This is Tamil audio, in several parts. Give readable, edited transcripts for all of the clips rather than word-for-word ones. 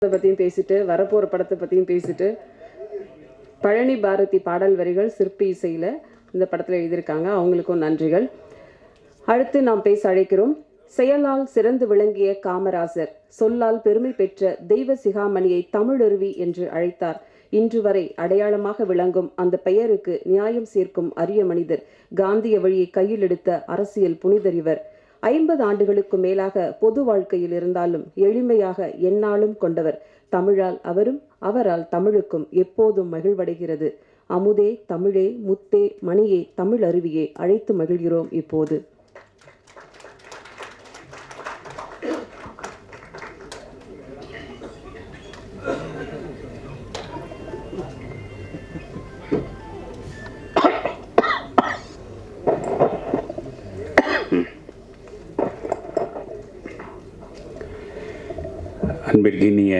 பற்றியும் பேசிட்டு வரப்போகிற படத்தை பற்றியும் பேசிட்டு பழனி பாரதி பாடல் வரிகள் சிற்பி இசையில் இந்த படத்தில் எழுதியிருக்காங்க. அவங்களுக்கும் நன்றிகள். அடுத்து நாம் பேச அழைக்கிறோம். செயலால் சிறந்து விளங்கிய காமராசர் சொல்லால் பெருமை பெற்ற தெய்வ சிகாமணியை தமிழருவி என்று அழைத்தார். இன்று வரை அடையாளமாக விளங்கும் அந்த பெயருக்கு நியாயம் சேர்க்கும் அரிய மனிதர். காந்திய வழியை கையில் எடுத்த அரசியல் புனிதர் இவர். 50 ஆண்டுகளுக்கு மேலாக பொது வாழ்க்கையில் இருந்தாலும் எளிமையாக எந்நாளும் கொண்டவர். தமிழால் அவரும் அவரால் தமிழுக்கும் எப்போதும் மகிழ்வடைகிறது. அமுதே தமிழே முத்தே மணியே தமிழ் அருவியே அழைத்து மகிழ்கிறோம் இப்போது. அன்பிற்கினிய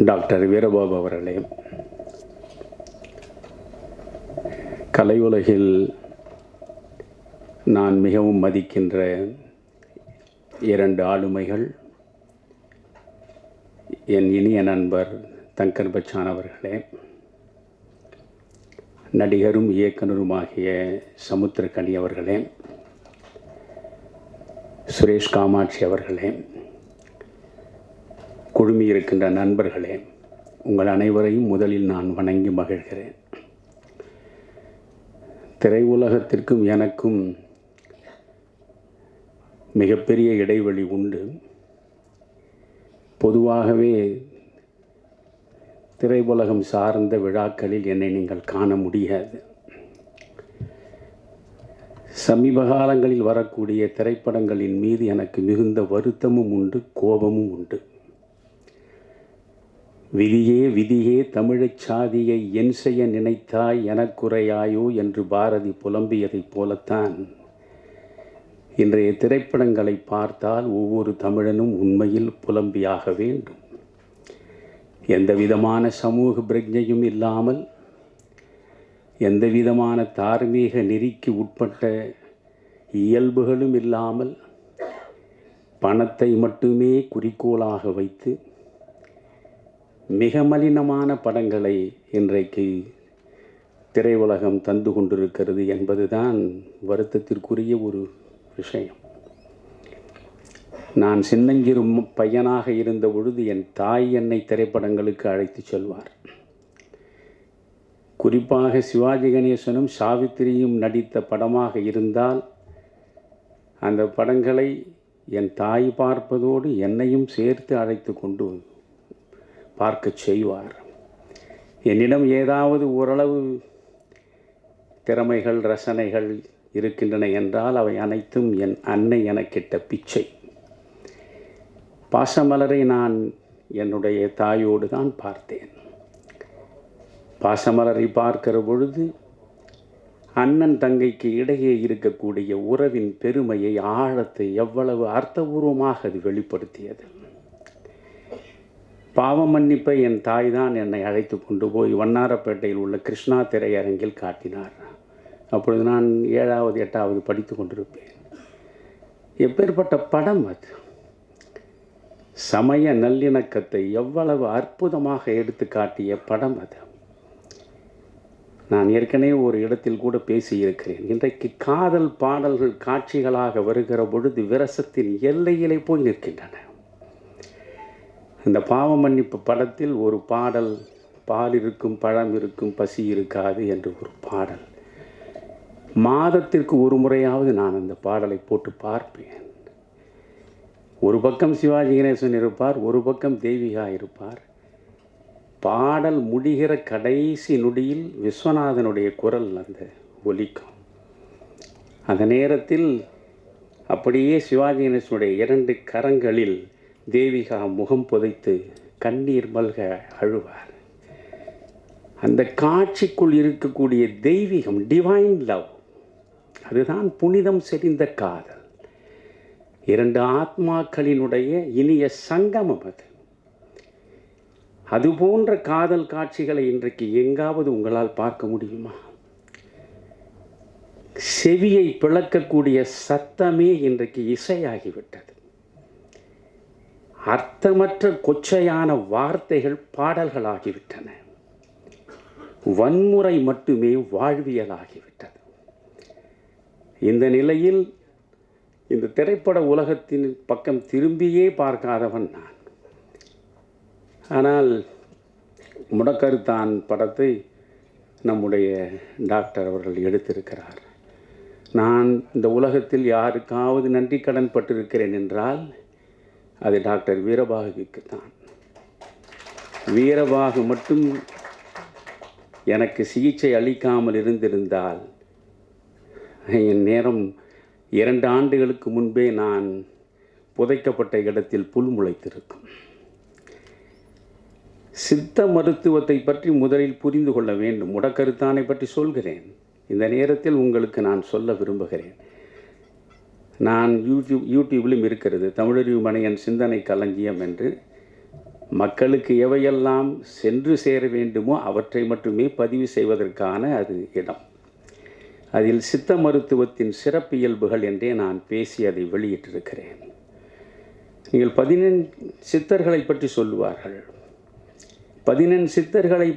டாக்டர் வீரபாபு அவர்களே, கலை உலகில் நான் மிகவும் மதிக்கின்ற 2 ஆளுமைகள், என் இனிய நண்பர் தங்கர் பச்சான் அவர்களே, நடிகரும் இயக்குனருமாகிய சமுத்திரக்கனி அவர்களே, சுரேஷ் காமாட்சி அவர்களே, குழுமி இருக்கின்ற நண்பர்களே, உங்கள் அனைவரையும் முதலில் நான் வணங்கி மகிழ்கிறேன். திரையுலகத்திற்கும் எனக்கும் மிகப்பெரிய இடைவெளி உண்டு. பொதுவாகவே திரையுலகம் சார்ந்த விழாக்களில் என்னை நீங்கள் காண முடியாது. சமீப காலங்களில் வரக்கூடிய திரைப்படங்களின் மீது எனக்கு மிகுந்த வருத்தமும் உண்டு, கோபமும் உண்டு. விதியே விதியே தமிழச் சாதியை என் செய்ய நினைத்தாய் எனக்குறையாயோ என்று பாரதி புலம்பியதைப் போலத்தான் இன்றைய திரைப்படங்களை பார்த்தால் ஒவ்வொரு தமிழனும் உண்மையில் புலம்பியாக வேண்டும். எந்த விதமான சமூக பிரஜையும் இல்லாமல், எந்த விதமான தார்மீக நெறிக்கு உட்பட்ட இயல்புகளும் இல்லாமல், பணத்தை மட்டுமே குறிக்கோளாக வைத்து மிக மலினமான படங்களை இன்றைக்கு திரையுலகம் தந்து கொண்டிருக்கிறது என்பதுதான் வருத்தத்திற்குரிய ஒரு விஷயம். நான் சின்னஞ்சிறு பையனாக இருந்த பொழுது என் தாய் என்னை திரைப்படங்களுக்கு அழைத்து செல்வார். குறிப்பாக சிவாஜி கணேசனும் சாவித்திரியும் நடித்த படமாக இருந்தால் அந்த படங்களை என் தாய் பார்ப்பதோடு என்னையும் சேர்த்து அழைத்து கொண்டு பார்க்க செய்வார். என்னிடம் ஏதாவது ஓரளவு திறமைகள் ரசனைகள் இருக்கின்றன என்றால் அவை அனைத்தும் என் அன்னை எனக்கிட்ட பிச்சை. பாசமலரை நான் என்னுடைய தாயோடு தான் பார்த்தேன். பாசமலரை பார்க்கிற பொழுது அண்ணன் தங்கைக்கு இடையே இருக்கக்கூடிய உறவின் பெருமையை, ஆழத்தை எவ்வளவு அர்த்தபூர்வமாக அது வெளிப்படுத்தியது. பாவ மன்னிப்பை என் தாய் தான் என்னை அழைத்து கொண்டு போய் வண்ணாரப்பேட்டையில் உள்ள கிருஷ்ணா திரையரங்கில் காட்டினார். அப்பொழுது நான் 7வது 8வது படித்து கொண்டிருப்பேன். எப்பேற்பட்ட படம் அது! சமய நல்லிணக்கத்தை எவ்வளவு அற்புதமாக எடுத்து காட்டிய படம் அது. நான் ஏற்கனவே ஒரு இடத்தில் கூட பேசியிருக்கிறேன். இன்றைக்கு காதல் பாடல்கள் காட்சிகளாக வருகிற பொழுது விரசத்தின் எல்லையிலே போய் நிற்கின்றன. இந்த பாவ மன்னிப்பு படத்தில் ஒரு பாடல், பால் இருக்கும் பழம் இருக்கும் பசி இருக்காது என்று ஒரு பாடல், மாதத்திற்கு ஒரு முறையாவது நான் அந்த பாடலை போட்டு பார்ப்பேன். ஒரு பக்கம் சிவாஜி கணேசன் இருப்பார், ஒரு பக்கம் தேவிகா இருப்பார். பாடல் முடிகிற கடைசி நொடியில் விஸ்வநாதனுடைய குரல் அந்த ஒலிக்கும். அந்த நேரத்தில் அப்படியே சிவாஜி கணேசனுடைய 2 கரங்களில் தேவிகா முகம் புதைத்து கண்ணீர் மல்க அழுவார். அந்த காட்சிக்குள் இருக்கக்கூடிய தெய்வீகம், டிவைன் லவ், அதுதான் புனிதம் செறிந்த காதல். 2 ஆத்மாக்களினுடைய இனிய சங்கமம் அது. அதுபோன்ற காதல் காட்சிகளை இன்றைக்கு எங்காவது உங்களால் பார்க்க முடியுமா? செவியை பிளக்கக்கூடிய சத்தமே இன்றைக்கு இசையாகிவிட்டது. அர்த்தமற்ற கொச்சையான வார்த்தைகள் பாடல்களாகிவிட்டன. வன்முறை மட்டுமே வாழ்வியலாகிவிட்டது. இந்த நிலையில் இந்த திரைப்பட உலகத்தின் பக்கம் திரும்பியே பார்க்காதவன் நான். ஆனால் முடக்கருத்தான் படத்தை நம்முடைய டாக்டர் அவர்கள் எடுத்திருக்கிறார். நான் இந்த உலகத்தில் யாருக்காவது நன்றி கடன் பட்டிருக்கிறேன் என்றால் அது டாக்டர் வீரபாகுவுக்கு தான். வீரபாகு மட்டும் எனக்கு சிகிச்சை அளிக்காமல் இருந்திருந்தால் என் நேரம் 2 ஆண்டுகளுக்கு முன்பே நான் புதைக்கப்பட்ட இடத்தில் புல் முளைத்திருக்கும். சித்த மருத்துவத்தை பற்றி முதலில் புரிந்து கொள்ள வேண்டும். முடக்கருத்தானை பற்றி சொல்கிறேன். இந்த நேரத்தில் உங்களுக்கு நான் சொல்ல விரும்புகிறேன். நான் யூடியூபிலும் இருக்கிறது தமிழறிவு மணியன் சிந்தனை களஞ்சியம் என்று. மக்களுக்கு எவையெல்லாம் சென்று சேர வேண்டுமோ அவற்றை மட்டுமே பதிவு செய்வதற்கான அது இடம். அதில் சித்த மருத்துவத்தின் சிறப்பியல்புகள் என்றே நான் பேசி அதை வெளியிட்டிருக்கிறேன். நீங்கள் 14 சித்தர்களை பற்றி சொல்லுவார்கள். 14 சித்தர்களை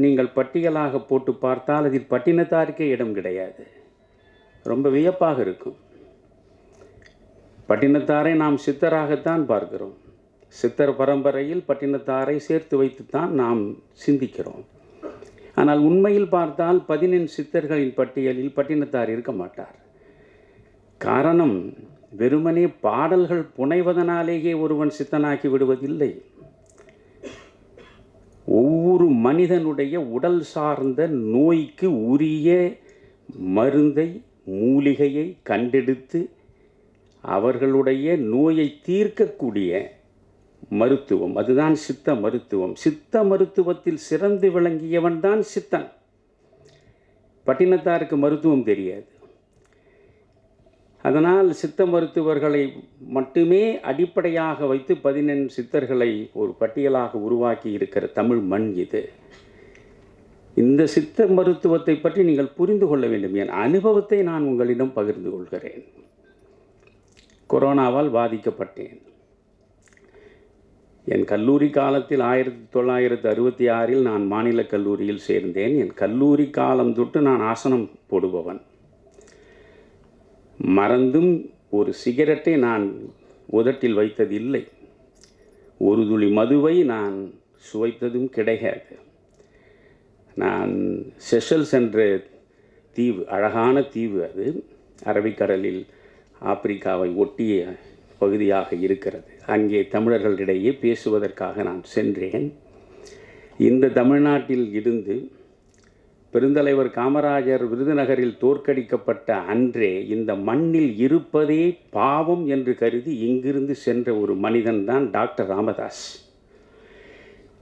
நீங்கள் பட்டியலாக போட்டு பார்த்தால் அதில் பட்டினத்தாருக்கே இடம் கிடையாது. ரொம்ப வியப்பாக இருக்கும். பட்டினத்தாரை நாம் சித்தராகத்தான் பார்க்கிறோம். சித்தர் பரம்பரையில் பட்டினத்தாரை சேர்த்து வைத்துத்தான் நாம் சிந்திக்கிறோம். ஆனால் உண்மையில் பார்த்தால் 14 சித்தர்களின் பட்டியலில் பட்டினத்தார் இருக்க மாட்டார். காரணம், வெறுமனே பாடல்கள் புனைவதனாலேயே ஒருவன் சித்தனாக்கி விடுவதில்லை. ஒவ்வொரு மனிதனுடைய உடல் சார்ந்த நோய்க்கு உரிய மருந்தை மூலிகையை கண்டெடுத்து அவர்களுடைய நோயை தீர்க்கக்கூடிய மருத்துவம், அதுதான் சித்த மருத்துவம். சித்த மருத்துவத்தில் சிறந்து விளங்கியவன் தான் சித்தன். பட்டினத்தாருக்கு மருத்துவம் தெரியாது. அதனால் சித்த மருத்துவர்களை மட்டுமே அடிப்படையாக வைத்து 14 சித்தர்களை ஒரு பட்டியலாக உருவாக்கி இருக்கிற தமிழ் மண் இது. இந்த சித்த மருத்துவத்தை பற்றி நீங்கள் புரிந்து கொள்ள வேண்டும். என் அனுபவத்தை நான் உங்களிடம் பகிர்ந்து கொள்கிறேன். கொரோனாவால் பாதிக்கப்பட்டேன். என் கல்லூரி காலத்தில் 1966 நான் மாநில கல்லூரியில் சேர்ந்தேன். என் கல்லூரி காலம் தொட்டு நான் ஆசனம் போடுபவன். மறந்தும் ஒரு சிகரெட்டை நான் உதட்டில் வைத்ததில்லை. ஒரு துளி மதுவை நான் சுவைத்ததும் கிடையாது. நான் செஷல்ஸ் என்ற தீவு, அழகான தீவு, அது அரபிக்கடலில் ஆப்பிரிக்காவை ஒட்டிய பகுதியாக இருக்கிறது. அங்கே தமிழர்களிடையே பேசுவதற்காக நான் சென்றேன். இந்த தமிழ்நாட்டில் இருந்து பெருந்தலைவர் காமராஜர் விருதுநகரில் தோற்கடிக்கப்பட்ட அன்றே இந்த மண்ணில் இருப்பதே பாவம் என்று கருதி இங்கிருந்து சென்ற ஒரு மனிதன்தான் டாக்டர் ராமதாஸ்.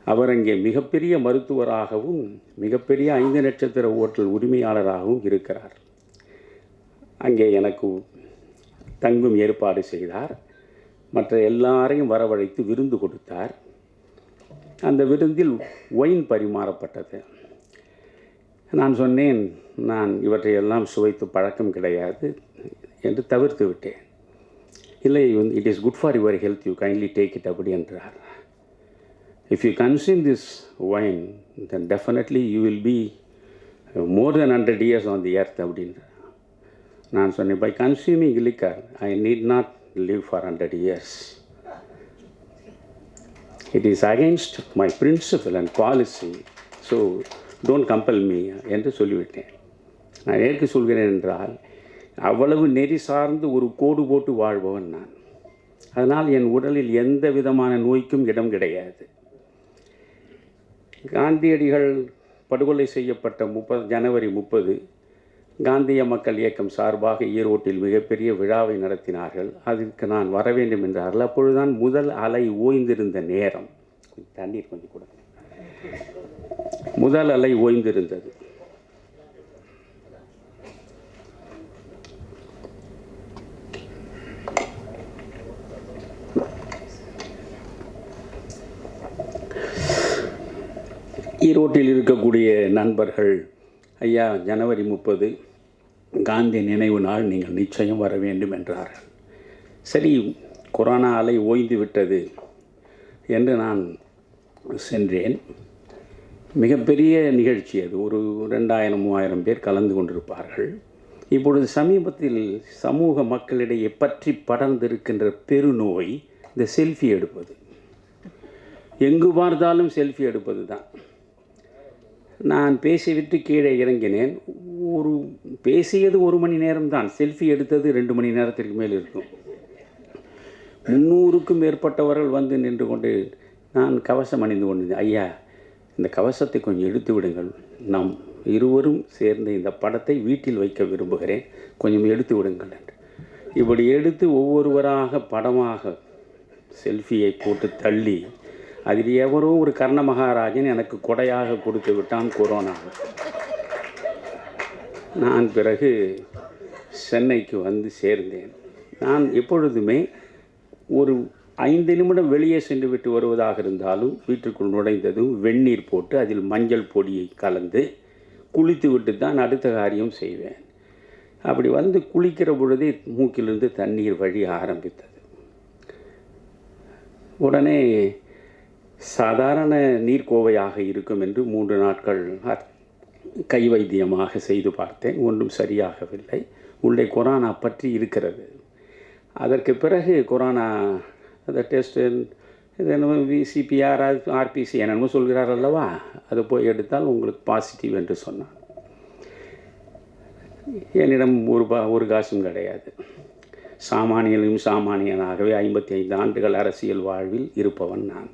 அவர் அங்கே மிகப்பெரிய மருத்துவராகவும் மிகப்பெரிய 5 நட்சத்திர ஓட்டல் உரிமையாளராகவும் இருக்கிறார். அங்கே எனக்கு தங்கும் ஏற்பாடு செய்தார். மற்ற எல்லாரையும் வரவழைத்து விருந்து கொடுத்தார். அந்த விருந்தில் ஒயின் பரிமாறப்பட்டது. நான் சொன்னேன், நான் இவற்றையெல்லாம் சுவைத்து பழக்கம் கிடையாது என்று தவிர்த்து விட்டேன். இல்லை, it is good for your health, you kindly take it அப்படி என்றார். If you consume this wine then definitely you will be more than 100 years on the earth அப்படின்றார். நான் சொன்னேன், by consuming liquor I need not live for 100 years. It is against my principle and policy, so don't compel me என்று சொல்லிவிட்டேன். நான் ஏற்கு சொல்கிறேன் என்றால், அவ்வளவு நெறி சார்ந்து ஒரு கோடு போட்டு வாழ்பவன் நான். அதனால் என் உடலில் எந்த விதமான நோய்க்கும் இடம் கிடையாது. காந்தியடிகள் படுகொலை செய்யப்பட்ட ஜனவரி 30 காந்திய மக்கள் இயக்கம் சார்பாக ஈரோட்டில் மிகப்பெரிய விழாவை நடத்தினார்கள். அதற்கு நான் வர வேண்டும் என்றார்கள். அப்பொழுதுதான் முதல் அலை ஓய்ந்திருந்த நேரம். தண்ணீர் கொஞ்சம் கூட. முதல் அலை ஓய்ந்திருந்தது. ஈரோட்டில் இருக்கக்கூடிய நண்பர்கள், ஐயா ஜனவரி 30 காந்தி நினைவு நாள், நீங்கள் நிச்சயம் வர வேண்டும் என்றார்கள். சரி, கொரோனா அலை ஓய்ந்து விட்டது, என்று நான் சென்றேன். மிகப்பெரிய நிகழ்ச்சி அது. ஒரு 2000-3000 பேர் கலந்து கொண்டிருப்பார்கள். இப்பொழுது சமீபத்தில் சமூக மக்களிடையே பற்றி படர்ந்திருக்கின்ற பெருநோய் இந்த செல்ஃபி எடுப்பது. எங்கு பார்த்தாலும் செல்ஃபி எடுப்பது தான். நான் பேசிவிட்டு கீழே இறங்கினேன். பேசியது 1 மணி நேரம்தான், செல்ஃபி எடுத்தது 2 மணி நேரத்திற்கு மேல் இருக்கும். 300க்கும் மேற்பட்டவர்கள் வந்து நின்று கொண்டு, நான் கவசம் அணிந்து கொண்டிருந்தேன். ஐயா, இந்த கவசத்தை கொஞ்சம் எடுத்து விடுங்கள், நாம் இருவரும் சேர்ந்து இந்த படத்தை வீட்டில் வைக்க விரும்புகிறேன், கொஞ்சம் எடுத்து விடுங்கள் என்று. இப்படி எடுத்து ஒவ்வொருவராக படமாக செல்ஃபியை போட்டு தள்ளி, அதில் எவரோ ஒரு கர்ண மகாராஜன் எனக்கு கொடையாக கொடுத்து விட்டான் கொரோனா. நான் பிறகு சென்னைக்கு வந்து சேர்ந்தேன். நான் எப்பொழுதுமே ஒரு 5 நிமிடம் வெளியே சென்று விட்டு வருவதாக இருந்தாலும் வீட்டுக்குள் நுழைந்ததும் வெந்நீர் போட்டு அதில் மஞ்சள் பொடியை கலந்து குளித்து விட்டு தான் அடுத்த காரியம் செய்வேன். அப்படி வந்து குளிக்கிற பொழுதே மூக்கிலிருந்து தண்ணீர் வழிய ஆரம்பித்தது. உடனே சாதாரண நீர்க்கோவையாக இருக்கும் என்று 3 நாட்கள் கை வைத்தியமாக செய்து பார்த்தேன். ஒன்றும் சரியாகவில்லை. உள்ளே கொரோனா பற்றி இருக்கிறது. அதற்கு பிறகு கொரோனா அந்த டெஸ்ட்டு இது என்னமோ விசிபிஆர் ஆர்பிசி என்னென்னமோ சொல்கிறார் அல்லவா, அதை போய் எடுத்தால் உங்களுக்கு பாசிட்டிவ் என்று சொன்னான். என்னிடம் ஒரு காசும் கிடையாது. சாமானியனும் சாமானியனாகவே 55 ஆண்டுகள் அரசியல் வாழ்வில் இருப்பவன் நான்.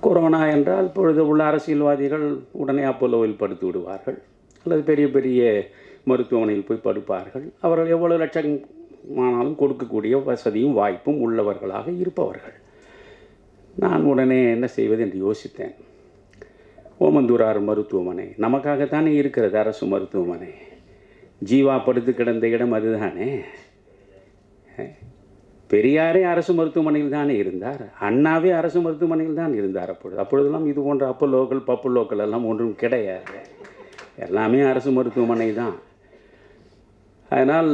கொரோனா என்றால் இப்பொழுது உள்ள அரசியல்வாதிகள் உடனே அப்போலோவில் படுத்து விடுவார்கள், அல்லது பெரிய பெரிய மருத்துவமனையில் போய் படுப்பார்கள். அவர்கள் எவ்வளவு லட்சமானாலும் கொடுக்கக்கூடிய வசதியும் வாய்ப்பும் உள்ளவர்களாக இருப்பவர்கள். நான் உடனே என்ன செய்வது என்று யோசித்தேன். ஓமந்தூரார் மருத்துவமனை நமக்காகத்தானே இருக்கிறது, அரசு மருத்துவமனை. ஜீவா படுத்து கிடந்த இடம் அதுதானே. பெரியாரே அரசு மருத்துவமனையில் தானே இருந்தார், அண்ணாவே அரசு மருத்துவமனையில் தான் இருந்தார். அப்பொழுதெல்லாம் இது போன்ற அப்போலோக்கள் பப்புலோக்கள் எல்லாம் ஒன்றும் கிடையாது, எல்லாமே அரசு மருத்துவமனை தான். அதனால்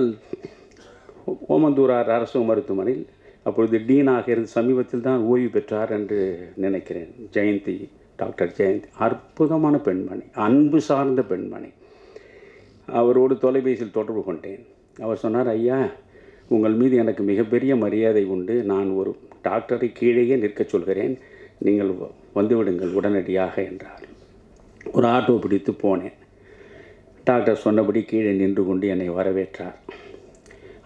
ஓமந்தூரார் அரசு மருத்துவமனையில் அப்பொழுது டீனாக இருந்து சமீபத்தில் தான் ஓய்வு பெற்றார் என்று நினைக்கிறேன், ஜெயந்தி, டாக்டர் ஜெயந்தி. அற்புதமான பெண்மணி, அன்பு சார்ந்த பெண்மணி. அவரோடு தொலைபேசியில் தொடர்பு கொண்டேன். அவர் சொன்னார், ஐயா, உங்கள் மீது எனக்கு மிகப்பெரிய மரியாதை உண்டு, நான் ஒரு டாக்டரை கீழேயே நிற்கச் சொல்கிறேன், நீங்கள் வந்துவிடுங்கள் உடனடியாக என்றார். ஒரு ஆட்டோ பிடித்து போனேன். டாக்டர் சொன்னபடி கீழே நின்று கொண்டு என்னை வரவேற்றார்.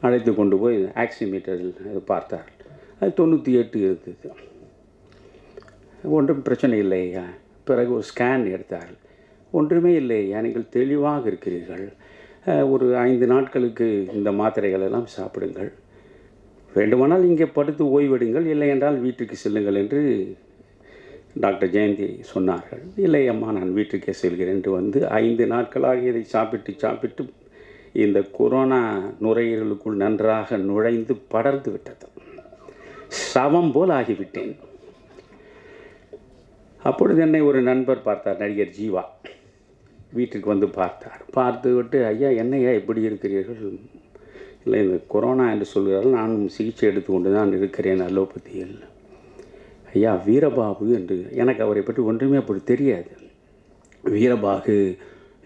அழைத்து கொண்டு போய் ஆக்சிமீட்டரில் பார்த்தார். அது 98 இருந்தது. ஒன்றும் பிரச்சனை இல்லையா. பிறகு ஒரு ஸ்கேன் எடுத்தார். ஒன்றுமே இல்லையா, நீங்கள் தெளிவாக இருக்கிறீர்கள், ஒரு 5 நாட்களுக்கு இந்த மாத்திரைகள் எல்லாம் சாப்பிடுங்கள், வேண்டுமானால் இங்கே படுத்து ஓய்வெடுங்கள், இல்லை என்றால் வீட்டுக்கு செல்லுங்கள் என்று டாக்டர் ஜெயந்தி சொன்னார்கள். இல்லை அம்மா, நான் வீட்டுக்கே செல்கிறேன் என்று வந்து 5 நாட்களாக இதை சாப்பிட்டு இந்த கொரோனா நுரையீரலுக்குள் நன்றாக நுழைந்து படர்ந்து விட்டது. சவம் போல் ஆகிவிட்டேன். அப்பொழுது என்னை ஒரு நண்பர் பார்த்தார், நடிகர் ஜீவா. வீட்டுக்கு வந்து பார்த்து விட்டு, ஐயா, என்னையா இப்படி இருக்கிறீர்கள்? இல்லை, இந்த கொரோனா என்று சொல்கிறார்கள், நானும் சிகிச்சை எடுத்துக்கொண்டு தான் இருக்கிறேன் அலோபதியில். ஐயா, வீரபாபு என்று, எனக்கு அவரை பற்றி ஒன்றுமே அப்படி தெரியாது. வீரபாகு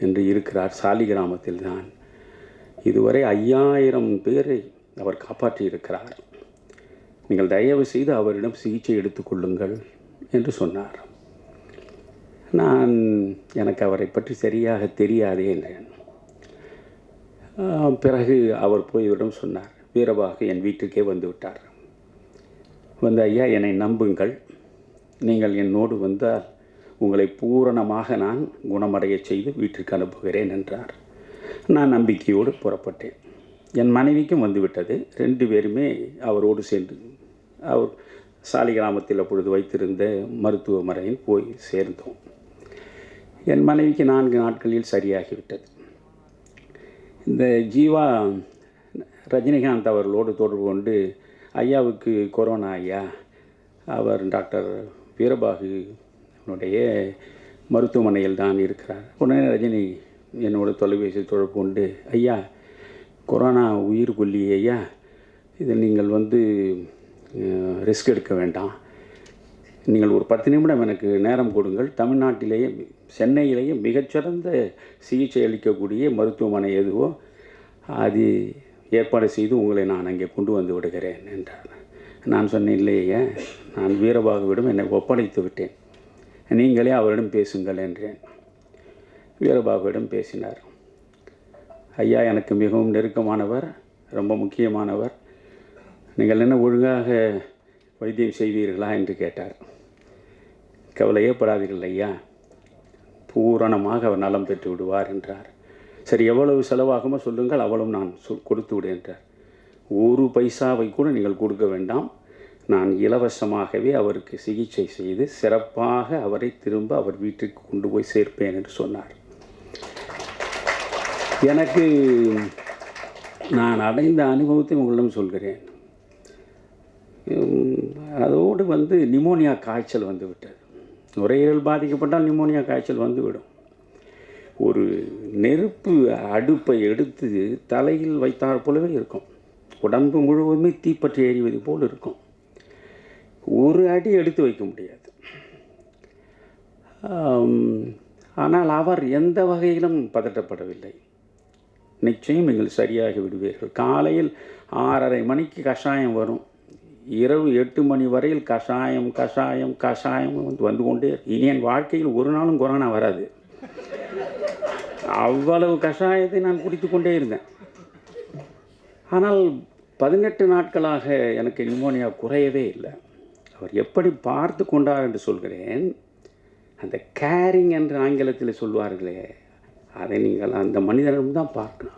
என்று இருக்கிறார், சாலிகிராமத்தில் தான். இதுவரை 5000 பேரை அவர் காப்பாற்றி இருக்கிறார். நீங்கள் தயவு செய்து அவரிடம் சிகிச்சை எடுத்துக்கொள்ளுங்கள் என்று சொன்னார். எனக்கு அவரை பற்றி சரியாக தெரியாதே என்றேன். பிறகு அவர் போய் இவரிடம் சொன்னார். வீரபாகு என் வீட்டுக்கே வந்து விட்டார். வந்து, ஐயா, என்னை நம்புங்கள், நீங்கள் என்னோடு வந்தால் உங்களை பூரணமாக நான் குணமடைய செய்து வீட்டிற்கு அனுப்புகிறேன் என்றார். நான் நம்பிக்கையோடு புறப்பட்டேன். என் மனைவிக்கும் வந்துவிட்டது. 2 பேருமே அவரோடு சேர்ந்து அவர் சாலிகிராமத்தில் அப்பொழுது வைத்திருந்த மருத்துவமனையில் போய் சேர்ந்தோம். என் மனைவிக்கு 4 நாட்களில் சரியாகிவிட்டது. இந்த ஜீவா ரஜினிகாந்த் அவர்களோடு தொடர்பு கொண்டு, ஐயாவுக்கு கொரோனா ஐயா, அவர் டாக்டர் வீரபாகு அவனுடைய மருத்துவமனையில் தான் இருக்கிறார். உடனே ரஜினி என்னோட தொலைபேசியில் தொடர்பு கொண்டு, ஐயா, கொரோனா உயிர் கொல்லி ஐயா, இதை நீங்கள் ரிஸ்க் எடுக்க வேண்டாம், நீங்கள் ஒரு 10 நிமிடம் எனக்கு நேரம் கொடுங்கள். தமிழ்நாட்டிலேயே சென்னையிலேயே மிகச்சிறந்த சிகிச்சை அளிக்கக்கூடிய மருத்துவமனை எதுவோ அது ஏற்பாடு செய்து உங்களை நான் அங்கே கொண்டு வந்து விடுகிறேன் என்றார். நான் சொன்னேன், இல்லையே, நான் வீரபாகுவிடம் என்னை ஒப்படைத்து விட்டேன், நீங்களே அவரிடம் பேசுங்கள் என்றேன். வீரபாகுவிடம் பேசினார். ஐயா எனக்கு மிகவும் நெருக்கமானவர், ரொம்ப முக்கியமானவர், நீங்கள் என்ன ஒழுங்காக வைத்தியம் செய்வீர்களா என்று கேட்டார். கவலையே படாதீர்கள் ஐயா, பூரணமாக அவர் நலம் பெற்று விடுவார் என்றார். சரி, எவ்வளவு செலவாகுமோ சொல்லுங்கள், அவ்வளவு நான் கொடுத்து விடு என்றார். ஒரு பைசாவை கூட நீங்கள் கொடுக்க வேண்டாம், நான் இலவசமாகவே அவருக்கு சிகிச்சை செய்து சிறப்பாக அவரை திரும்ப அவர் வீட்டிற்கு கொண்டு போய் சேர்ப்பேன் என்று சொன்னார். எனக்கு நான் அடைந்த அனுபவத்தை உங்களிடம் சொல்கிறேன். அதோடு நிமோனியா காய்ச்சல் வந்து விட்டது. நுரையீரல் பாதிக்கப்பட்டால் நிமோனியா காய்ச்சல் வந்துவிடும். ஒரு நெருப்பு அடுப்பை எடுத்து தலையில் வைத்தால் போலவே இருக்கும், உடம்பு முழுவதுமே தீப்பற்றி எறிவது போல் இருக்கும். ஒரு அடி எடுத்து வைக்க முடியாது. ஆனால் அவர் எந்த வகையிலும் பதட்டப்படவில்லை. நிச்சயம் நீங்கள் சரியாகி விடுவீர்கள். காலையில் 6:30 மணிக்கு கஷாயம் வரும், இரவு 8 மணி வரையில் கஷாயம் கஷாயம் கஷாயம் வந்து கொண்டே. இனி என் வாழ்க்கையில் ஒரு நாளும் கொரோனா வராது. அவ்வளவு கஷாயத்தை நான் குடித்து கொண்டே இருந்தேன். ஆனால் 18 நாட்களாக எனக்கு நிமோனியா குறையவே இல்லை. அவர் எப்படி பார்த்து கொண்டார் என்று சொல்கிறேன். அந்த கேரிங் என்று ஆங்கிலத்தில் சொல்வார்களே, அதை நீங்கள் அந்த மனிதனிடம் தான் பார்க்கணும்.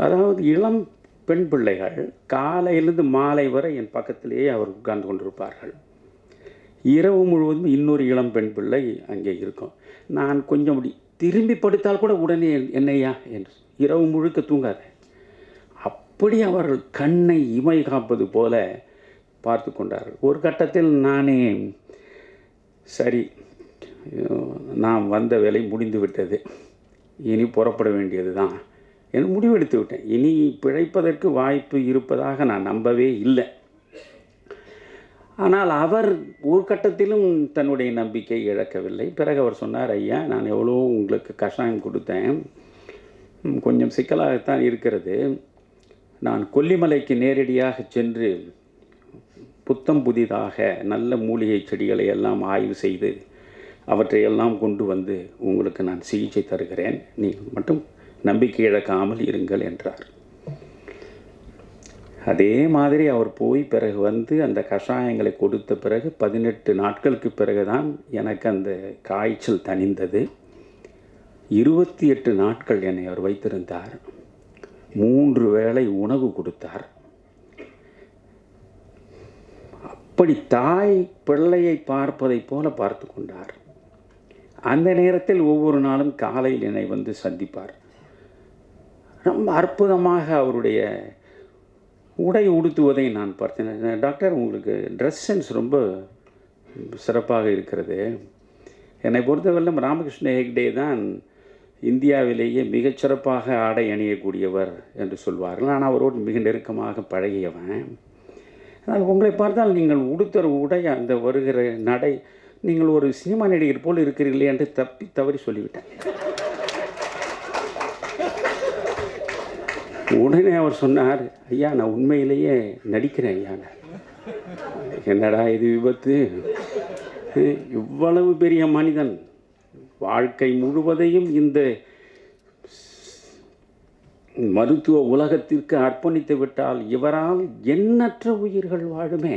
அதாவது இளம் பெண் பிள்ளைகள் காலையிலிருந்து மாலை வரை என் பக்கத்திலேயே அவர் உட்கார்ந்து கொண்டிருப்பார்கள். இரவு முழுவதும் இன்னொரு இளம் பெண் பிள்ளை அங்கே இருக்கும். நான் கொஞ்சம் திரும்பி படுத்தால் கூட உடனே என்னையா என்று, இரவு முழுக்க தூங்காத, அப்படி அவர்கள் கண்ணை இமை காப்பது போல பார்த்து கொண்டார்கள். ஒரு கட்டத்தில் நானே, சரி, நாம் வந்த வேலை முடிந்து விட்டது, இனி புறப்பட வேண்டியது தான் என்று முடிவெடுத்து விட்டேன். இனி பிழைப்பதற்கு வாய்ப்பு இருப்பதாக நான் நம்பவே இல்லை. ஆனால் அவர் ஒரு கட்டத்திலும் தன்னுடைய நம்பிக்கை இழக்கவில்லை. பிறகு அவர் சொன்னார், ஐயா நான் எவ்வளோ உங்களுக்கு கஷாயம் கொடுத்தேன், கொஞ்சம் சிக்கலாகத்தான் இருக்கிறது, நான் கொல்லிமலைக்கு நேரடியாக சென்று புத்தம் புதிதாக நல்ல மூலிகை செடிகளை எல்லாம் ஆய்வு செய்து அவற்றையெல்லாம் கொண்டு வந்து உங்களுக்கு நான் சிகிச்சை தருகிறேன், நீங்கள் மட்டும் நம்பிக்கை இழக்காமல் இருங்கள் என்றார். அதே மாதிரி அவர் போய் பிறகு அந்த கஷாயங்களை கொடுத்த பிறகு 18 நாட்களுக்கு பிறகுதான் எனக்கு அந்த காய்ச்சல் தணிந்தது. 28 நாட்கள் என்னை அவர் வைத்திருந்தார். 3 வேளை உணவு கொடுத்தார். அப்படி தாய் பிள்ளையை பார்ப்பதைப் போல பார்த்து கொண்டார். அந்த நேரத்தில் ஒவ்வொரு நாளும் காலையில் என்னை சந்திப்பார். ரொம்ப அற்புதமாக அவருடைய உடை உடுத்துவதை நான் பார்த்தேன். டாக்டர், உங்களுக்கு ட்ரெஸ் சென்ஸ் ரொம்ப சிறப்பாக இருக்கிறது. என்னை பொறுத்தவரையிலும் ராமகிருஷ்ண ஹெக்டே தான் இந்தியாவிலேயே மிகச்சிறப்பாக ஆடை அணியக்கூடியவர் என்று சொல்வார்கள். நான் அவரோடு மிக நெருக்கமாக பழகியவன். ஆனால் உங்களை பார்த்தால் நீங்கள் உடுத்துற உடை, அந்த வருகிற நடை, நீங்கள் ஒரு சினிமா நடிகர் போல் இருக்கிறீர்களே என்று தவறி சொல்லிவிட்டேன். உடனே அவர் சொன்னார், ஐயா நான் உண்மையிலேயே நடிக்கிறேன் ஐயா. என்னடா இது விபத்து, இவ்வளவு பெரிய மனிதன் வாழ்க்கை முழுவதையும் இந்த மருத்துவ உலகத்திற்கு அர்ப்பணித்து விட்டால் இவரால் எண்ணற்ற உயிர்கள் வாழுமே,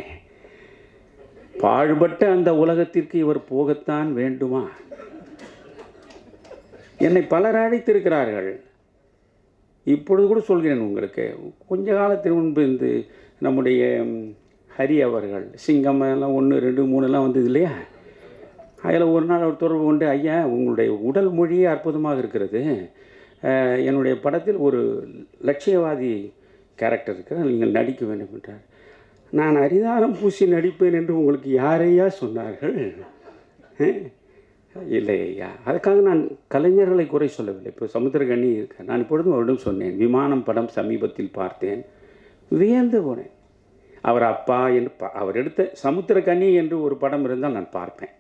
பாழ்பட்ட அந்த உலகத்திற்கு இவர் போகத்தான் வேண்டுமா? என்னை பலர் அழைத்திருக்கிறார்கள். இப்பொழுது கூட சொல்கிறேன் உங்களுக்கு, கொஞ்ச காலத்திற்கு முன்பு நம்முடைய ஹரி அவர்கள் சிங்கம் எல்லாம் 1, 2, 3 வந்தது இல்லையா, அதில் ஒரு நாள் அவர் தொடர்பு கொண்டு, ஐயா உங்களுடைய உடல் மொழியே அற்புதமாக இருக்கிறது, என்னுடைய படத்தில் ஒரு லட்சியவாதி கேரக்டர் இருக்கிற நீங்கள் நடிக்க வேண்டும் என்றார். நான் அரிதாரம் பூசி நடிப்பேன் என்று உங்களுக்கு யாரையா சொன்னார்கள்? இல்லை ஐயா, அதுக்காக நான் கலைஞர்களை குறை சொல்லவில்லை. இப்போ சமுத்திரகனி இருக்க, நான் இப்பொழுதும் அவரிடம் சொன்னேன், விமானம் படம் சமீபத்தில் பார்த்தேன், வியந்து போனேன். அவர் அப்பா என்று அவர் எடுத்த சமுத்திரக்கனி என்று ஒரு படம் இருந்தால் நான் பார்ப்பேன்,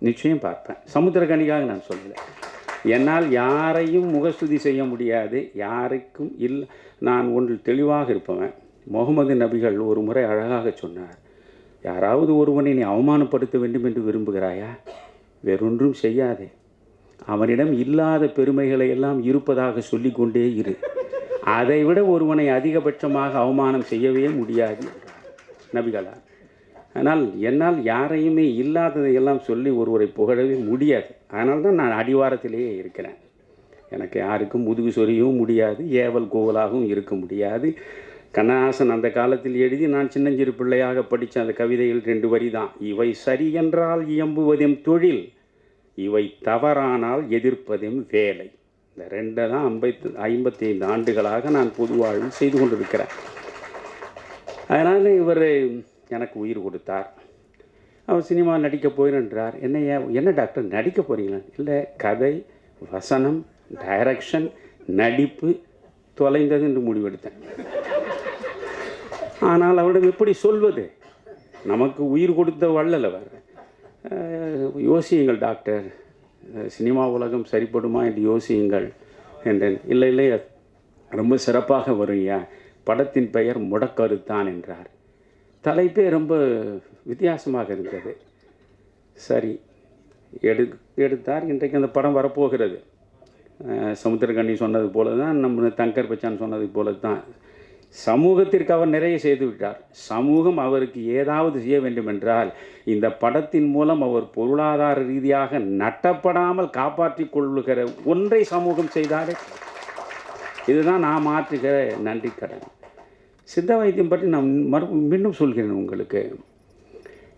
நிச்சயம் பார்ப்பேன். சமுத்திரக்கனிக்காக நான் சொல்லலை. என்னால் யாரையும் முகஸ்துதி செய்ய முடியாது, யாருக்கும் இல்லை. நான் ஒன்றில் தெளிவாக இருப்பவன். முகமது நபிகள் ஒரு முறை அழகாக சொன்னார், யாராவது ஒருவனை நீ அவமானப்படுத்த வேண்டும் என்று விரும்புகிறாயா, வேறொன்றும் செய்யாதே, அவனிடம் இல்லாத பெருமைகளை எல்லாம் இருப்பதாக சொல்லிக்கொண்டே இரு, அதைவிட ஒருவனை அதிகபட்சமாக அவமானம் செய்யவே முடியாது என்றார் நபிகளார். ஆனால் என்னால் யாரையுமே இல்லாததையெல்லாம் சொல்லி ஒருவரை புகழவே முடியாது. அதனால் தான் நான் அடிவாரத்திலேயே இருக்கிறேன். எனக்கு யாருக்கும் முதுகு சொரியவும் முடியாது, ஏவல் கோவலாகவும் இருக்க முடியாது. கண்ணதாசன் அந்த காலத்தில் எழுதி நான் சின்னஞ்சிறு பிள்ளையாக படித்த அந்த கவிதையில் 2 வரி தான், இவை சரி என்றால் இயம்புவதும் தொழில், இவை தவறானால் எதிர்ப்பதும் வேலை. இந்த 2 தான் 55 ஆண்டுகளாக நான் பொது வாழ்வில் செய்து கொண்டிருக்கிறேன். அதனால் இவர் எனக்கு உயிர் கொடுத்தார். அவர் சினிமா நடிக்க போயின்றார். என்ன டாக்டர் நடிக்க போகிறீங்களா? இல்லை, கதை, வசனம், டைரக்ஷன், நடிப்பு தொலைந்தது என்று முடிவெடுத்தேன். ஆனால் அவரிடம் எப்படி சொல்வது? நமக்கு உயிர் கொடுத்த வள்ளல் அவர். யோசியுங்கள் டாக்டர், சினிமா உலகம் சரிப்படுமா என்று யோசியுங்கள் என்றேன். இல்லை இல்லை, ரொம்ப சிறப்பாக வருங்கய்யா, படத்தின் பெயர் முடக்கருத்தான் என்றார். தலைப்பே ரொம்ப வித்தியாசமாக இருந்தது. சரி, எடுத்தார். இன்றைக்கு அந்த படம் வரப்போகிறது. சமுத்திரக்கனி சொன்னது போல தான், நம்ம தங்கர் பச்சான் சொன்னது போல தான், சமூகத்திற்கு அவர் நிறைய செய்து விட்டார். சமூகம் அவருக்கு ஏதாவது செய்ய வேண்டும் என்றால் இந்த படத்தின் மூலம் அவர் பொருளாதார ரீதியாக நட்டப்படாமல் காப்பாற்றி கொள்ளுகிற ஒன்றை சமூகம் செய்தாலே, இதுதான் நான் மாற்றுகிற நன்றி கடன். சித்த வைத்தியம் பற்றி நான் மீண்டும் சொல்கிறேன் உங்களுக்கு.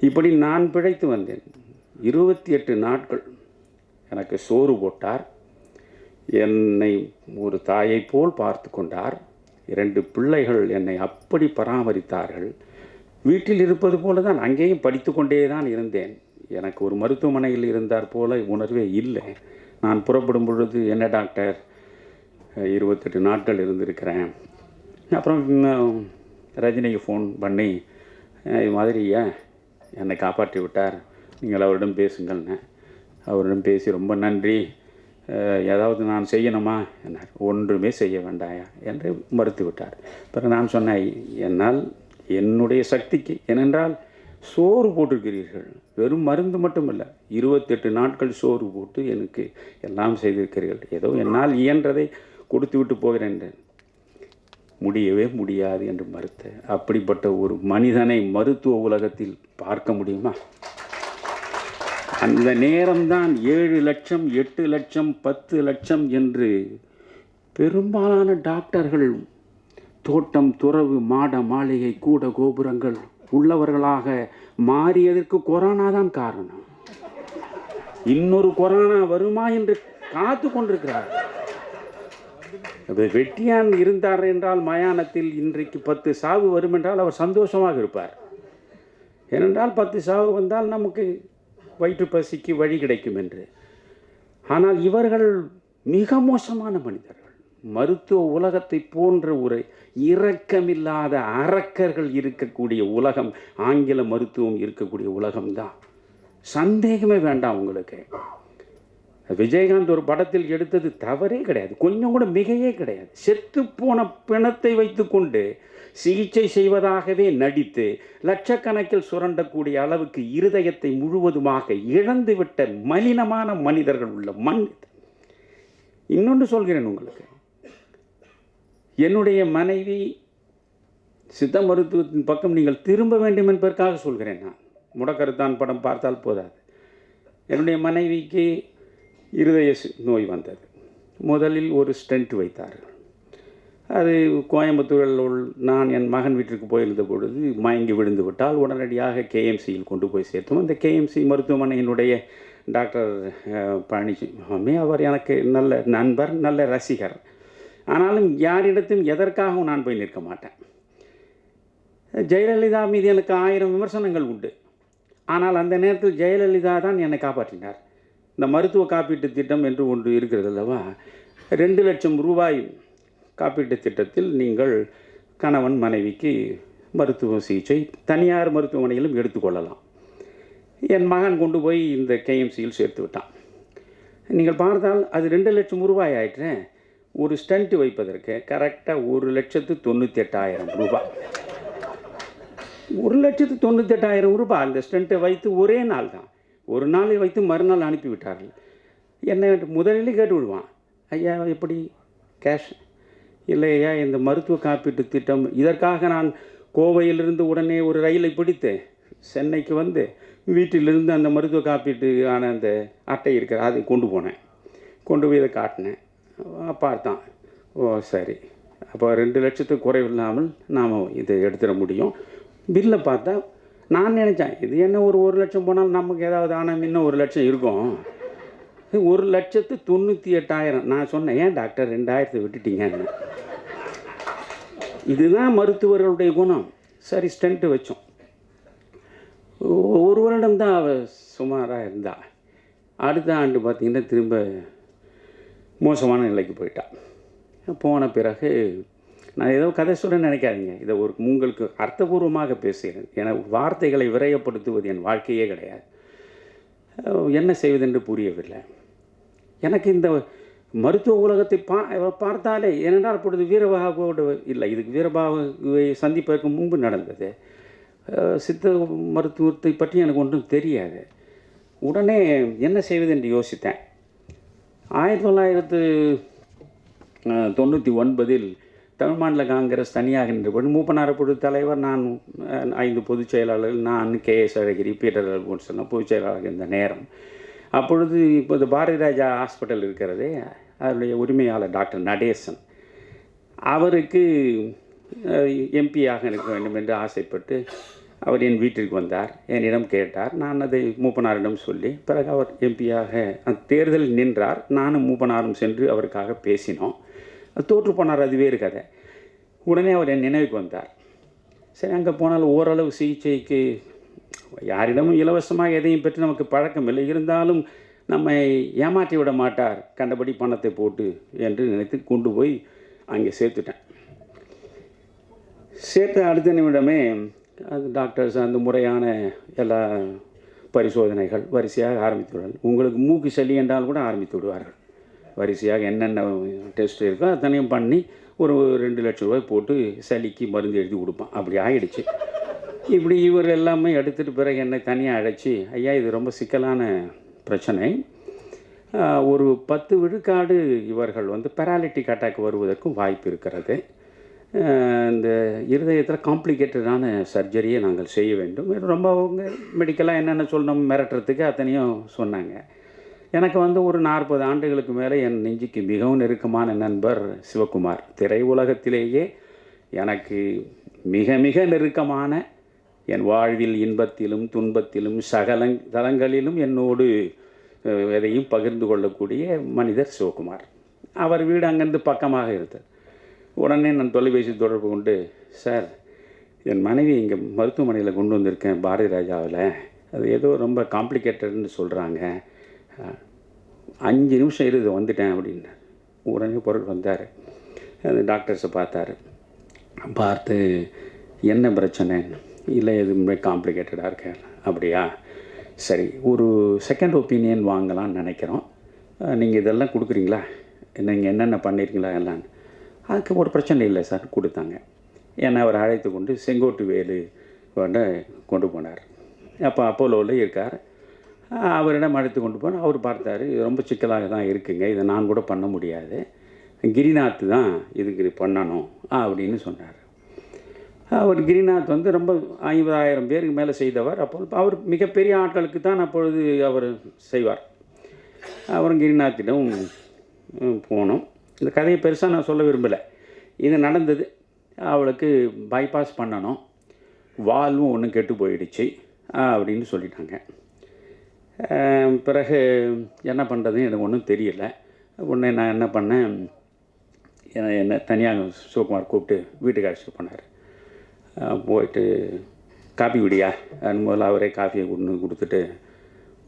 இப்படி நான் பிழைத்து வந்தேன். 28 நாட்கள் எனக்கு சோறு போட்டார். என்னை ஒரு தாயை போல் பார்த்து கொண்டார். 2 பிள்ளைகள் என்னை அப்படி பராமரித்தார்கள். வீட்டில் இருப்பது போல தான் அங்கேயும் படித்து கொண்டே தான் இருந்தேன். எனக்கு ஒரு மருத்துவமனையில் இருந்தார் போல உணர்வே இல்லை. நான் புறப்படும் பொழுது, என்ன டாக்டர் 28 நாட்கள் இருந்திருக்கிறேன். அப்புறம் ரஜினிக்கு ஃபோன் பண்ணி, இது மாதிரி என்னை காப்பாற்றி விட்டார், நீங்கள் அவரிடம் பேசுங்கள்னு. அவரிடம் பேசி ரொம்ப நன்றி, ஏதாவது நான் செய்யணுமா என்னார். ஒன்றுமே செய்ய வேண்டாயா என்று மறுத்து விட்டார். பிறகு நான் சொன்னேன், என்னால் என்னுடைய சக்திக்கு, ஏனென்றால் சோறு போட்டிருக்கிறீர்கள், வெறும் மருந்து மட்டுமல்ல, 28 நாட்கள் சோறு போட்டு எனக்கு எல்லாம் செய்திருக்கிறீர்கள், ஏதோ என்னால் இயன்றதை கொடுத்து விட்டு போகிறேன் என்றேன். முடியவே முடியாது என்று மறுத்த. அப்படிப்பட்ட ஒரு மனிதனை மருத்துவ உலகத்தில் பார்க்க முடியுமா? அந்த நேரம்தான் 7 லட்சம், 8 லட்சம், 10 லட்சம் என்று பெரும்பாலான டாக்டர்கள் தோட்டம், துறவு, மாட மாளிகை, கூட கோபுரங்கள் உள்ளவர்களாக மாறியதற்கு கொரோனா தான் காரணம். இன்னொரு கொரோனா வருமா என்று காத்து கொண்டிருக்கிறார். வெட்டியான் இருந்தார் என்றால் மயானத்தில் இன்றைக்கு 10 சாவு வரும் என்றால் அவர் சந்தோஷமாக இருப்பார். ஏனென்றால் 10 சாவு வந்தால் நமக்கு வயிற்று பசிக்கு வழி கிடைக்கும் என்று. ஆனால் இவர்கள் மிக மோசமான மனிதர்கள். மருத்துவ உலகத்தை போன்ற ஒரு இரக்கமில்லாத அரக்கர்கள் இருக்கக்கூடிய உலகம் ஆங்கில மருத்துவம் இருக்கக்கூடிய உலகம்தான். சந்தேகமே வேண்டாம் உங்களுக்கு. விஜயகாந்த் ஒரு படத்தில் எடுத்தது தவறே கிடையாது, கொஞ்சம் கூட மிகையே கிடையாது. செத்துப்போன பிணத்தை வைத்துக்கொண்டு சிகிச்சை செய்வதாகவே நடித்து லட்சக்கணக்கில் சுரண்டக்கூடிய அளவுக்கு இருதயத்தை முழுவதுமாக இழந்துவிட்ட மலினமான மனிதர்கள் உள்ள மண். இன்னொன்று சொல்கிறேன் உங்களுக்கு, என்னுடைய மனைவி சித்த மருத்துவத்தின் பக்கம் நீங்கள் திரும்ப வேண்டும் என்பதற்காக சொல்கிறேன். நான் முடக்கருத்தான் படம் பார்த்தால் போதாது. என்னுடைய மனைவிக்கு இருதய நோய் வந்தது. முதலில் ஒரு ஸ்டென்ட் வைத்தார்கள். அது கோயம்புத்தூரில் நான் என் மகன் வீட்டிற்கு போயிருந்த பொழுது மயங்கி விழுந்து விட்டால் உடனடியாக கேஎம்சியில் கொண்டு போய் சேர்த்தோம். அந்த கேஎம்சி மருத்துவமனையினுடைய டாக்டர் பழனிசாமி, அவர் எனக்கு நல்ல நண்பர், நல்ல ரசிகர். ஆனாலும் யாரிடத்தும் எதற்காகவும் நான் போய் நிற்க மாட்டேன். ஜெயலலிதா மீது எனக்கு 1000 விமர்சனங்கள் உண்டு. ஆனால் அந்த நேரத்தில் ஜெயலலிதா தான் என்னை காப்பாற்றினார். இந்த மருத்துவ காப்பீட்டு திட்டம் என்று ஒன்று இருக்கிறது அல்லவா, 2 லட்சம் ரூபாய் காப்பீட்டு திட்டத்தில் நீங்கள் கணவன் மனைவிக்கு மருத்துவ சிகிச்சை தனியார் மருத்துவமனையிலும் எடுத்துக்கொள்ளலாம். என் மகன் கொண்டு போய் இந்த கேஎம்சியில் சேர்த்து விட்டான். நீங்கள் பார்த்தால் அது 2 லட்சம் ரூபாய் ஆயிற்று. ஒரு ஸ்டண்ட் வைப்பதற்கு கரெக்டாக 1,98,000 ரூபாய். 1,98,000 ரூபாய் அந்த ஸ்டண்ட்டை வைத்து ஒரே நாள் தான், ஒரு நாளை வைத்து மறுநாள் அனுப்பிவிட்டார்கள். என்ன முதலில் கேட்டு விடுவான், ஐயா எப்படி கேஷ் இல்லை ஐயா இந்த மருத்துவ காப்பீட்டு திட்டம், இதற்காக நான் கோவையிலிருந்து உடனே ஒரு ரயிலை பிடித்து சென்னைக்கு வந்து வீட்டிலிருந்து அந்த மருத்துவ காப்பீட்டுக்கான அந்த அட்டை இருக்கிற அதை கொண்டு போனேன். கொண்டு போய் இதை காட்டினேன். பார்த்தான், ஓ சரி, அப்போ 2 லட்சத்துக்கு குறைவில்லாமல் நாம் இதை எடுத்துட முடியும். பில்லை பார்த்தா நான் நினச்சேன் இது என்ன ஒரு 1 லட்சம் போனாலும் நமக்கு ஏதாவது ஆனால் இன்னும் 1 லட்சம் இருக்கும். 1,98,000. நான் சொன்னேன், ஏன் டாக்டர் 2,000 விட்டுட்டீங்கன்னு. இதுதான் மருத்துவர்களுடைய குணம். சரி ஸ்டண்ட்டு வச்சோம். 1 வருடம் தான் அவள் சுமாராக இருந்தா. அடுத்த ஆண்டு பார்த்திங்கன்னா திரும்ப மோசமான நிலைக்கு போயிட்டா. போன பிறகு நான் ஏதோ கதை சொல்ல நினைக்காதீங்க, இதை ஒரு உங்களுக்கு அர்த்தபூர்வமாக பேசுகிறேன். என வார்த்தைகளை விரயப்படுத்துவது என் வாழ்க்கையே கிடையாது. என்ன செய்வதென்று புரியவில்லை எனக்கு. இந்த மருத்துவ உலகத்தை பார்த்தாலே, ஏனென்றால் அப்பொழுது வீரபாகுவோடு இல்லை, இதுக்கு வீரபாகுவை சந்திப்பதற்கு முன்பு நடந்தது. சித்த மருத்துவத்தை பற்றி எனக்கு ஒன்றும் தெரியாது. உடனே என்ன செய்வது என்று யோசித்தேன். 1999 தமிழ் மாநில காங்கிரஸ் தனியாக நின்றபோது மூப்பனார் பொது தலைவர், நான் 5 பொதுச் செயலாளர்கள், நான் கேஎஸ் அழகிரி, பீட்டர் அல்போன்சன் பொதுச் செயலாளர்கள் இருந்த நேரம். அப்பொழுது இப்போது பாரதி ராஜா ஹாஸ்பிட்டல் இருக்கிறதே, அதனுடைய உரிமையாளர் டாக்டர் நடேசன், அவருக்கு எம்பியாக இருக்க வேண்டும் என்று ஆசைப்பட்டு அவர் என் வீட்டிற்கு வந்தார். என்னிடம் கேட்டார். நான் அதை மூப்பனாரிடம் சொல்லி பிறகு அவர் எம்பியாக அந்த தேர்தலில் நின்றார். நானும் மூப்பனாரும் சென்று அவருக்காக பேசினோம். தோற்று போனார், அது வேறு கதை. உடனே அவர் என் நினைவுக்கு வந்தார். சரி, அங்கே போனால் ஓரளவு சிகிச்சைக்கு யாரிடமும் இலவசமாக எதையும் பெற்று நமக்கு பழக்கம் இல்லை, இருந்தாலும் நம்மை ஏமாற்றி விட மாட்டார் கண்டபடி பணத்தை போட்டு என்று நினைத்து கொண்டு போய் அங்கே சேர்த்துட்டேன். சேர்த்த அடுத்த நிமிடமே அது டாக்டர்ஸ் அந்த முறையான எல்லா பரிசோதனைகள் வரிசையாக ஆரம்பித்து விடுவார்கள். உங்களுக்கு மூக்கு சளி என்றால் கூட ஆரம்பித்து விடுவார்கள். வரிசையாக என்னென்ன டெஸ்ட் இருக்கோ அத்தனையும் பண்ணி ஒரு 2 லட்சம் ரூபாய் போட்டு சளிக்கு மருந்து எழுதி கொடுப்பான். அப்படி ஆகிடுச்சு. இப்படி இவர் எல்லாமே எடுத்துகிட்டு பிறகு என்னை தனியாக அழைச்சி, ஐயா இது ரொம்ப சிக்கலான பிரச்சனை, ஒரு 10 விழுக்காடு இவர்கள் பேராலிட்டிக் அட்டாக் வருவதற்கும் வாய்ப்பு இருக்கிறது. இந்த இருதயத்தில் காம்ப்ளிகேட்டடான சர்ஜரியை நாங்கள் செய்ய வேண்டும். ரொம்ப அவங்க மெடிக்கலாக என்னென்ன சொல்லணும் மிரட்டுறதுக்கு அத்தனையும் சொன்னாங்க. எனக்கு ஒரு 40 ஆண்டுகளுக்கு மேலே என் நெஞ்சுக்கு மிகவும் நெருக்கமான நண்பர் சிவகுமார், திரை உலகத்திலேயே எனக்கு மிக மிக நெருக்கமான, என் வாழ்வில் இன்பத்திலும் துன்பத்திலும் சகல தலங்களிலும் என்னோடு எதையும் பகிர்ந்து கொள்ளக்கூடிய மனிதர் சிவகுமார். அவர் வீடு அங்கேருந்து பக்கமாக இருந்தது. உடனே நான் தொலைபேசி தொடர்பு கொண்டு, சார் என் மனைவி இங்கே மருத்துவமனையில் கொண்டு வந்திருக்கேன் பாரதி ராஜாவில், அது ஏதோ ரொம்ப காம்ப்ளிகேட்டட்னு சொல்கிறாங்க, 5 நிமிஷம் இருந்து வந்துட்டேன் அப்படின்னார். உடனே பொருள் வந்தார். அந்த டாக்டர்ஸை பார்த்து என்ன பிரச்சனை, இல்லை எதுவுமே காம்ப்ளிகேட்டடாக இருக்கேன். அப்படியா, சரி ஒரு செகண்ட் ஒப்பீனியன் வாங்கலாம்னு நினைக்கிறோம், நீங்கள் இதெல்லாம் கொடுக்குறீங்களா, நீங்கள் என்னென்ன பண்ணியிருக்கீங்களா எல்லான்னு. அதுக்கு ஒரு பிரச்சனை இல்லை சார், கொடுத்தாங்க. என்னை அவர் அழைத்து கொண்டு செங்கோட்டு வேலு கொண்டு போனார். அப்போ அப்போலோவில் இருக்கார். அவரிடம் அழைத்து கொண்டு போனால் அவர் பார்த்தார், இது ரொம்ப சிக்கலாக தான் இருக்குங்க, இதை நான் கூட பண்ண முடியாது, கிரிநாத் தான் இதுக்கு பண்ணணும் அப்படின்னு சொன்னார். அவர் கிரிநாத் ரொம்ப 50,000 பேருக்கு மேலே செய்தவர். அப்போ அவர் மிகப்பெரிய ஆட்களுக்கு தான் அப்பொழுது அவர் செய்வார். அப்புறம் கிரிநாத்திடம் போனோம். இந்த கதையை பெருசாக நான் சொல்ல விரும்பலை. இது நடந்தது. அவளுக்கு பைபாஸ் பண்ணணும், வால்வும் ஒன்றும் கெட்டு போயிடுச்சு அப்படின்னு சொல்லிட்டாங்க. பிறகு என்ன பண்ணுறதுன்னு எனக்கு ஒன்றும் தெரியல. உடனே நான் என்ன பண்ணேன், என்னை தனியாக சிவகுமார் கூப்பிட்டு வீட்டுக்கு அழைச்சிட்டு போனார். போயிட்டு காப்பி குடியா முதல்ல அவரே காஃபியை கொடுத்துட்டு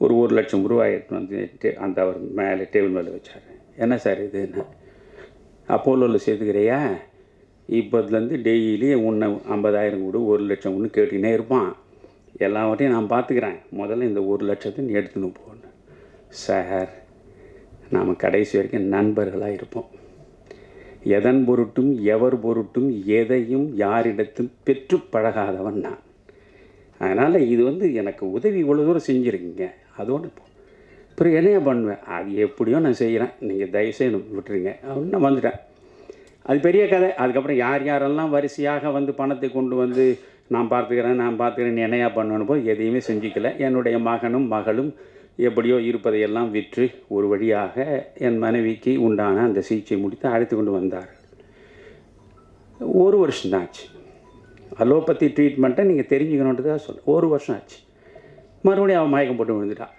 ஒரு 1 லட்சம் ரூபாய் அந்த அவர் மேலே டேபிள் மேலே வச்சார். என்ன சார் இதுன்னு, அப்போலோவில் சேர்த்துக்கிறியா, இப்போதுலேருந்து டெய்லி உன்னை 50,000 கொடு 1,00,000 கொடு கேட்டுக்கினே இருப்பான். எல்லாவற்றையும் நான் பார்த்துக்கிறேன், முதல்ல இந்த 1,00,000 நீ எடுத்துன்னு போகணும். சார், நாம் கடைசி வரைக்கும் நண்பர்களாக இருப்போம். எதன் பொருட்டும் எவர் பொருட்டும் எதையும் யாரிடத்தும் பெற்று பழகாதவன் நான். அதனால் இது எனக்கு உதவி இவ்வளோ தூரம் செஞ்சுருக்கீங்க, அதோடு பிறகு என்னையா பண்ணுவேன், அது எப்படியோ நான் செய்கிறேன், நீங்கள் தயவுசெய்து விட்டுருங்க அப்படின்னு நான் வந்துட்டேன். அது பெரிய கதை. அதுக்கப்புறம் யார் யாரெல்லாம் வரிசையாக வந்து பணத்தை கொண்டு வந்து நான் பார்த்துக்கிறேன் என்னையா பண்ணுவேன்னு போய் எதையுமே செஞ்சுக்கல. என்னுடைய மகனும் மகளும் எப்படியோ இருப்பதையெல்லாம் விற்று ஒரு வழியாக என் மனைவிக்கு உண்டான அந்த சிகிச்சை முடித்து அழைத்து கொண்டு வந்தார். 1 வருஷம்தான் ஆச்சு. அலோபதி ட்ரீட்மெண்ட்டை நீங்கள் தெரிஞ்சுக்கணுன்றதாக சொல்ல 1 வருஷம் ஆச்சு. மறுபடியும் அவன் மயக்கம் போட்டு விழுந்துட்டான்.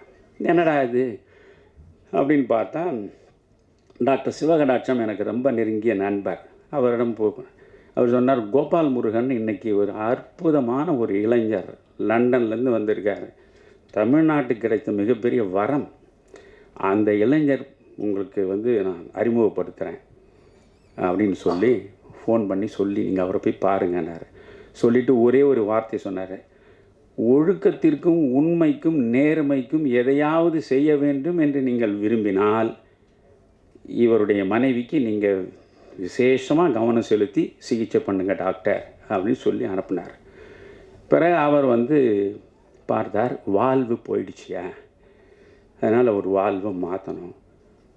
என்னடா இது அப்படின்னு பார்த்தா, டாக்டர் சிவகடாட்சம் எனக்கு ரொம்ப நெருங்கிய நண்பர். அவரிடம் அவர் சொன்னார், கோபால் முருகன் இன்றைக்கி ஒரு அற்புதமான ஒரு இளைஞர் லண்டன்லேருந்து வந்திருக்காரு, தமிழ்நாட்டுக்கு கிடைத்த மிகப்பெரிய வரம். அந்த இளைஞர் உங்களுக்கு நான் அறிமுகப்படுத்துகிறேன் அப்படின்னு சொல்லி ஃபோன் பண்ணி சொல்லி நீங்கள் அவரை போய் பாருங்கன்னாரு. சொல்லிவிட்டு ஒரே ஒரு வார்த்தை சொன்னார், ஒழுக்கத்திற்கும் உண்மைக்கும் நேர்மைக்கும் எதையாவது செய்ய வேண்டும் என்று நீங்கள் விரும்பினால் இவருடைய மனைவிக்கு நீங்கள் விசேஷமாக கவனம் செலுத்தி சிகிச்சை பண்ணுங்க டாக்டர் அப்படின்னு சொல்லி அனுப்புனார். பிறகு அவர் பார்த்தார், வால்வு போயிடுச்சியா, அதனால் ஒரு வால்வை மாற்றணும்.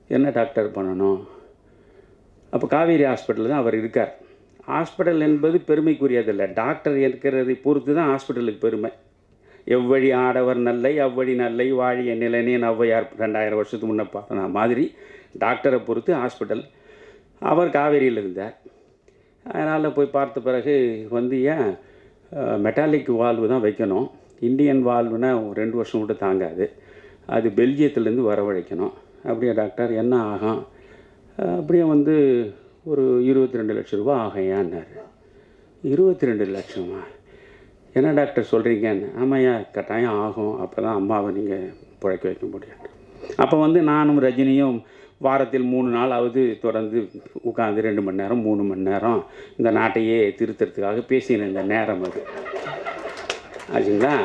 என்ன டாக்டர் பண்ணணும்? அப்போ காவேரி ஹாஸ்பிட்டலில் தான் அவர் இருக்கார். ஹாஸ்பிட்டல் என்பது பெருமைக்குரியதில்லை, டாக்டர் இருக்கிறதை பொறுத்து தான் ஹாஸ்பிட்டலுக்கு பெருமை. எவ்வழி ஆடவர் நல்லை அவ்வழி நல்லை வாழிய நிலைனேன் ஔவையார் 2000 வருஷத்துக்கு முன்னே பார்த்தன மாதிரி டாக்டரை பொறுத்து ஹாஸ்பிட்டல். அவர் காவேரியில் இருந்தார். அதனால் போய் பார்த்த பிறகு ஏன் மெட்டாலிக் வால்வு தான் வைக்கணும், இந்தியன் வால்வுனா 2 வருஷம் கூட தாங்காது, அது பெல்ஜியத்துலேருந்து வரவழைக்கணும். அப்படியே டாக்டர், என்ன ஆகும்? அப்படியே ஒரு 22 லட்சம் ரூபா ஆகையான்னாரு. 22 லட்சமா? என்ன டாக்டர் சொல்கிறீங்கன்னு? ஆமாய்யா, கட்டாயம் ஆகும், அப்போ தான் அம்மாவை நீங்கள் பிழைக்க வைக்க முடியும். அப்போ நானும் ரஜினியும் வாரத்தில் 3 நாளாவது தொடர்ந்து உட்காந்து 2 மணி நேரம் 3 மணி நேரம் இந்த நாட்டையே திருத்துறதுக்காக பேசின இந்த நேரம் அது ஆச்சுங்களா.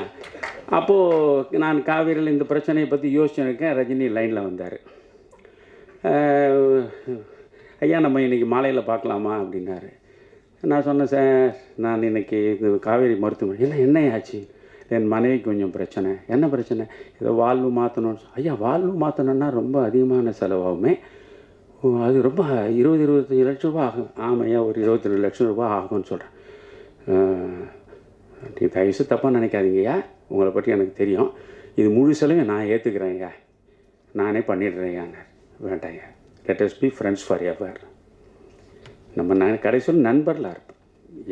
அப்போது நான் காவேரியில் இந்த பிரச்சனையை பற்றி யோசிச்சுருக்கேன். ரஜினி லைனில் வந்தார். ஐயா, நம்ம இன்றைக்கி மாலையில் பார்க்கலாமா அப்படின்னாரு. நான் சொன்னேன், சார் நான் இன்றைக்கி இந்த காவேரி மருத்துவமனை என்னையாச்சு, என் மனைவிக்கு கொஞ்சம் பிரச்சனை. என்ன பிரச்சனை? ஏதோ வால்வு மாற்றணும். ஐயா, வால்வு மாற்றணுன்னா ரொம்ப அதிகமான செலவாகுமே, அது ரொம்ப 20-25 லட்சம் ரூபா ஆகும். ஆமாய்யா, ஒரு 22 லட்சம் ரூபா ஆகும்னு சொல்கிறேன். நீ தயவுசு தப்பாக நினைக்காதீங்கய்யா, உங்களை பற்றி எனக்கு தெரியும், இது முழு செலவையும் நான் ஏற்றுக்கிறேன்யா, நானே பண்ணிடுறேன்யான்னு. வேண்டாம்யா, let us be friends forever. நம்ம கடைசியில் நண்பர்களாக இருப்போம்.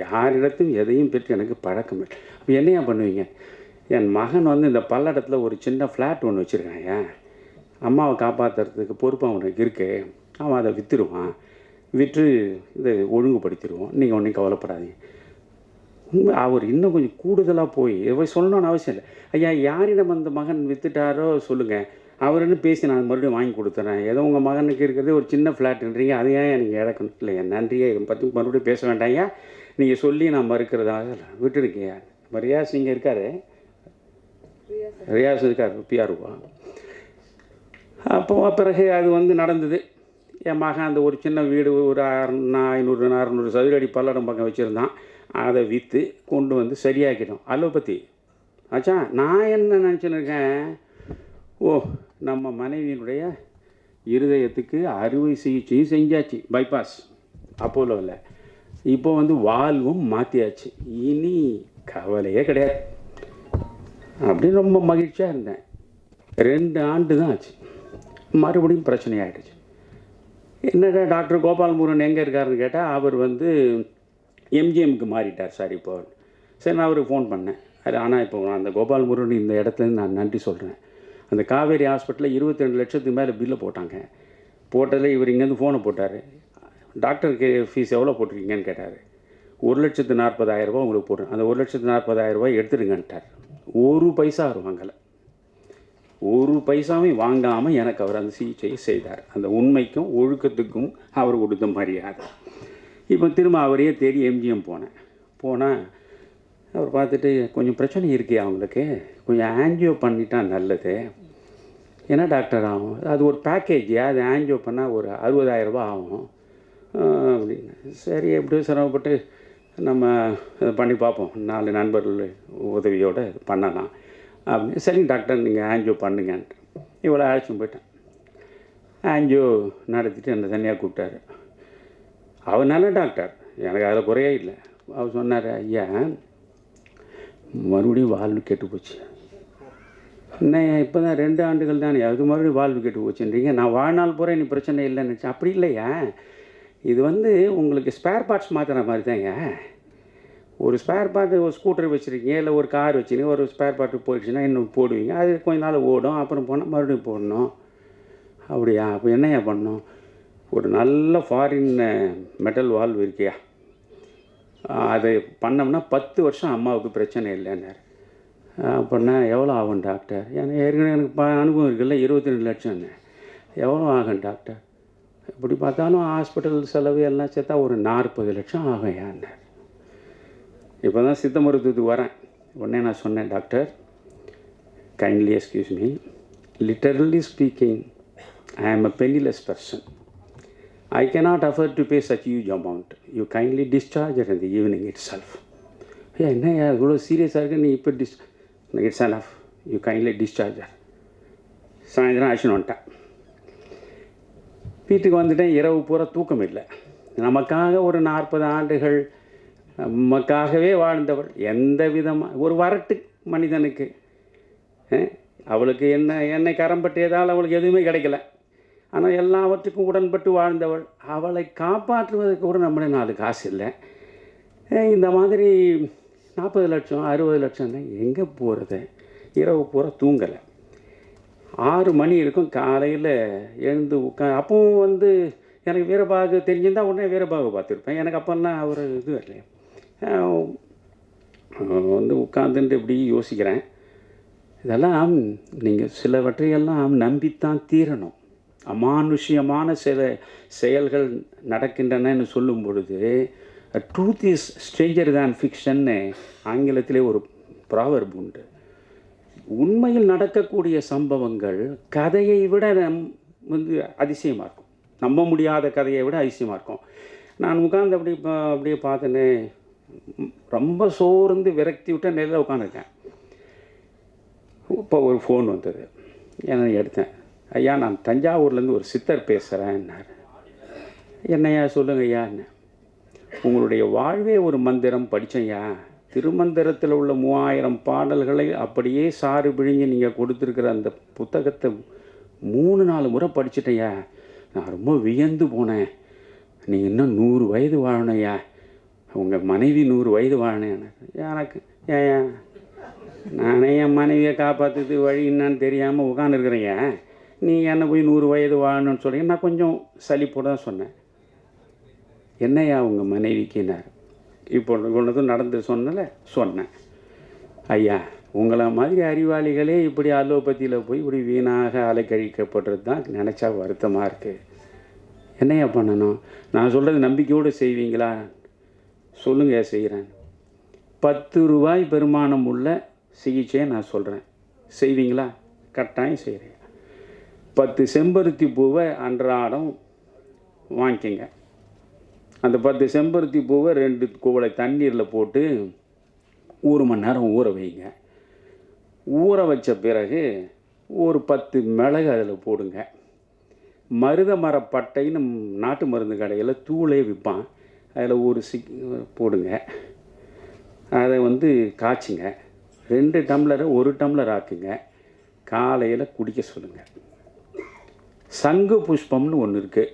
யாரிடத்தும் எதையும் பெற்று எனக்கு பழக்கம் இல்லை. அப்போ என்னையா பண்ணுவீங்க? என் மகன் இந்த பல்லடத்தில் ஒரு சின்ன ஃப்ளாட் ஒன்று வச்சுருக்காங்க, அம்மாவை காப்பாற்றுறதுக்கு பொறுப்பு அவனுக்கு இருக்குது. அவன் அதை விற்றுருவான், விற்று இதை ஒழுங்குபடுத்திடுவோம், நீங்கள் ஒன்றும் கவலைப்படாதீங்க. அவர் இன்னும் கொஞ்சம் கூடுதலாக போய் சொல்லணும்னு அவசியம் இல்லை. ஐயா, யாரிடம் அந்த மகன் விற்றுட்டாரோ சொல்லுங்கள், அவருன்னு பேசி நான் மறுபடியும் வாங்கி கொடுத்துறேன். ஏதோ உங்கள் மகனுக்கு இருக்கிறது ஒரு சின்ன ஃப்ளாட்டுன்றீங்க, அது ஏன் நீங்கள் இழக்கணும்? இல்லை, என் நன்றியே இதை பற்றி மறுபடியும் பேச வேண்டாம்யா, நீங்கள் சொல்லி நான் மறுக்கிறதாக விட்டுருக்கீங்க. ரியாஸ் இங்கே இருக்கார், ரியாஸ் இருக்கார், பிஆர்வா. அப்போ பிறகு அது நடந்தது. என் மகன் அந்த ஒரு சின்ன வீடு ஒரு 500-600 சதுரடி பல்லடம் பக்கம் வச்சுருந்தான், அதை விற்று கொண்டு சரியாக்கிட்டோம். அலோபதி ஆச்சா. நான் என்ன நினச்சின்னு இருக்கேன், நம்ம மனைவியினுடைய இருதயத்துக்கு அறுவை சிகிச்சையும் செஞ்சாச்சு, பைபாஸ் அப்போலோவில். இப்போ வால்வும் மாற்றியாச்சு, இனி கவலையே கிடையாது அப்படின்னு ரொம்ப மகிழ்ச்சியாக இருந்தேன். 2 ஆண்டு தான் ஆச்சு, மறுபடியும் பிரச்சனையாகிடுச்சு. என்னடா டாக்டர் கோபால் முருகன் எங்கே இருக்காருன்னு கேட்டால், அவர் எம்ஜிஎம்க்கு மாறிட்டார் சார் இப்போ. சரி, நான் அவருக்கு ஃபோன் பண்ணேன். ஆனால் இப்போ அந்த கோபால் முருகன் இந்த இடத்துலேருந்து நான் நன்றி சொல்கிறேன். அந்த காவேரி ஹாஸ்பிட்டலில் 22 லட்சத்துக்கு மேலே பில்லை போட்டாங்க. போட்டதில் இவர் இங்கேருந்து ஃபோனை போட்டார், டாக்டருக்கு ஃபீஸ் எவ்வளோ போட்டிருக்கீங்கன்னு கேட்டார். 1,40,000 ரூபா உங்களுக்கு போடுறேன், அந்த 1,40,000 ரூபாய் எடுத்துடுங்கன்ட்டார். 1 பைசா அவர் வாங்கலை, 1 பைசாவும் வாங்காமல் எனக்கு அவர் அந்த சிகிச்சையை செய்தார். அந்த உண்மைக்கும் ஒழுக்கத்துக்கும் அவர் கொடுத்த மரியாதை. இப்போ திரும்ப அவரையே தேடி எம்ஜிஎம் போனால் அவர் பார்த்துட்டு கொஞ்சம் பிரச்சனை இருக்கே அவங்களுக்கு, கொஞ்சம் ஆன்ஜியோ பண்ணிட்டா நல்லது. என்ன டாக்டர் ஆகும்? அது ஒரு பேக்கேஜ், அது ஆன்ஜியோ பண்ணால் ஒரு 60,000 ரூபாய் ஆகும் அப்படின்னு. சரி எப்படியோ சிரமப்பட்டு நம்ம பண்ணி பார்ப்போம், 4 நண்பர்கள் உதவியோடு பண்ணலாம் அப்படின்னு. சரி டாக்டர் நீங்கள் ஆன்ஜியோ பண்ணுங்கன்ட்டு இவ்வளோ அழைச்சின்னு போயிட்டேன். ஆன்ஜியோ நடத்திட்டு என்னை தனியாக கூப்பிட்டாரு. அவர் நல்ல டாக்டர், எனக்கு அதில் குறையே இல்லை. அவர் சொன்னார், ஐயா மறுபடியும் வால்வு கெட்டு போச்சு. என்ன இப்போ தான் 2 ஆண்டுகள் தானே, அது மறுபடியும் வால்வு கெட்டு போச்சுன்றீங்க. நான் வாழ்நாள் பூரா நீ பிரச்சனை இல்லைன்னு நினச்சேன். அப்படி இல்லையா, இது உங்களுக்கு ஸ்பேர் பார்ட்ஸ் மாற்றுற மாதிரி தாங்க. ஒரு ஸ்பேர் பார்ட்டு, ஒரு ஸ்கூட்டர் வச்சுருக்கீங்க, இல்லை ஒரு கார் வச்சுருக்கீங்க, ஒரு ஸ்பேர் பார்ட்டு போயிடுச்சுன்னா இன்னும் போடுவீங்க, அது கொஞ்ச நாள் ஓடும், அப்புறம் போனால் மறுபடியும் போடணும். அப்படியா, அப்போ என்னையா பண்ணணும்? ஒரு நல்ல ஃபாரின் மெட்டல் வால்வு இருக்கியா, அதை பண்ணோம்னா 10 வருஷம் அம்மாவுக்கு பிரச்சனை இல்லைன்னாரு. அப்படின்னா எவ்வளோ ஆகும் டாக்டர்? ஏன்னா ஏற்கனவே எனக்கு அனுபவம் இருக்குல்ல, 22 லட்சம்னு. எவ்வளோ ஆகும் டாக்டர்? இப்படி பார்த்தாலும் ஹாஸ்பிட்டல் செலவு எல்லாம் சேர்த்தா ஒரு 40 லட்சம் ஆகும் ஏன்னார். இப்போ தான் சித்த மருத்துவத்துக்கு வரேன். உடனே நான் சொன்னேன், doctor kindly excuse me, literally speaking I ஆம் அ பெனிலெஸ் person. I cannot afford to pay such huge amount. You kindly discharge her in the evening itself. Yeah, என்னையா இவ்வளோ சீரியஸாக இருக்கு, நீ இப்போ it's enough. You kindly discharge her. சாயந்தரம் ஆக்ஷன் வந்துட்டேன். வீட்டுக்கு வந்துட்டேன். இரவு பூரா தூக்கம் இல்லை. நமக்காக ஒரு 40 ஆண்டுகள் நமக்காகவே வாழ்ந்தவள், எந்த விதமாக ஒரு வரட்டு மனிதனுக்கு, அவளுக்கு என்னை கரம்பட்டியதால் அவளுக்கு எதுவுமே கிடைக்கல. ஆனால் எல்லாவற்றுக்கும் உடன்பட்டு வாழ்ந்தவள், அவளை காப்பாற்றுவதற்கு கூட நம்மளே 4 காசு இல்லை. இந்த மாதிரி 40 லட்சம் 60 லட்சம்னா எங்கே போகிறது? இரவு பூரா தூங்கலை. 6 மணி இருக்கும், காலையில் எழுந்து அப்பவும் எனக்கு வீரபாகு தெரிஞ்சிருந்தால் உடனே வீரபாகு பார்த்துருப்பேன். எனக்கு அப்போல்லாம் அவர் இது வரலையே. உட்காந்துட்டு இப்படி யோசிக்கிறேன், இதெல்லாம் நீங்கள் சிலவற்றையெல்லாம் நம்பித்தான் தீரணும். அமானுஷ்யமான சில செயல்கள் நடக்கின்றனன்னு சொல்லும் பொழுது, ட்ரூத் இஸ் ஸ்ட்ரேஞ்சர் தேன் ஃபிக்ஷன்னு ஆங்கிலத்திலே ஒரு ப்ராவர்ப் உண்டு. உண்மையில் நடக்கக்கூடிய சம்பவங்கள் கதையை விட அதிசயமாக இருக்கும், நம்ப முடியாத கதையை விட அதிசயமாக இருக்கும். நான் உட்காந்து அப்படியே பார்த்தேன்னு ரொம்ப சோர்ந்து விரக்தி விட்ட நிலையில் உட்காந்துருக்கேன். இப்போ ஒரு ஃபோன் வந்தது, என்ன எடுத்தேன். ஐயா நான் தஞ்சாவூர்லேருந்து ஒரு சித்தர் பேசுகிறேன்னாரு. என்னையா சொல்லுங்க ஐயா. என்ன உங்களுடைய வாழ்வே ஒரு மந்திரம் படித்தேன்யா. திருமந்திரத்தில் உள்ள 3000 பாடல்களை அப்படியே சாறு பிழிஞ்சு நீங்கள் கொடுத்துருக்குற அந்த புத்தகத்தை 3-4 முறை படிச்சுட்டேயா. நான் ரொம்ப வியந்து போனேன். நீ இன்னும் 100 வயது வாழணையா, உங்கள் மனைவி 100 வயது வாழணும். எனக்கு ஏன் நானே என் மனைவியை காப்பாற்றுறது வழி என்னான்னு தெரியாமல் உட்காந்துருக்குறேங்க, நீ என்ன போய் 100 வயது வாழணும்னு சொல்கிறீங்க. நான் கொஞ்சம் சலிப்போடு தான் சொன்னேன். என்னையா உங்கள் மனைவிக்குன்னார். இப்போ கொண்டதும் நடந்து சொன்னேன். ஐயா உங்களை மாதிரி அறிவாளிகளே இப்படி அலோபதியில் போய் இப்படி வீணாக அலைக்கழிக்கப்படுறது தான் நினச்சா வருத்தமாக இருக்குது. என்னையா பண்ணணும்? நான் சொல்கிறது நம்பிக்கையோடு செய்வீங்களா? சொல்லுங்கள் செய்கிறேன். 10 ரூபாய் பெருமானம் உள்ள சிகிச்சையை நான் சொல்கிறேன், செய்வீங்களா? கட்டாயம் செய்கிறேன். 10 செம்பருத்தி பூவை அன்றாடம் வாங்கிக்கங்க. அந்த 10 செம்பருத்தி பூவை 2 குவளை தண்ணீரில் போட்டு 1 மணி நேரம் ஊற வைங்க. ஊற வச்ச பிறகு ஒரு 10 மிளகு அதில் போடுங்க. மருத மரப்பட்டைன்னு நாட்டு மருந்து கடையில் தூளே விற்பான், அதில் ஒரு போடுங்க. அதை காய்ச்சுங்க. 2 டம்ளரை 1 டம்ளர் ஆக்குங்க. காலையில் குடிக்க சொல்லுங்கள். சங்கு புஷ்பம்னு ஒன்று இருக்குது.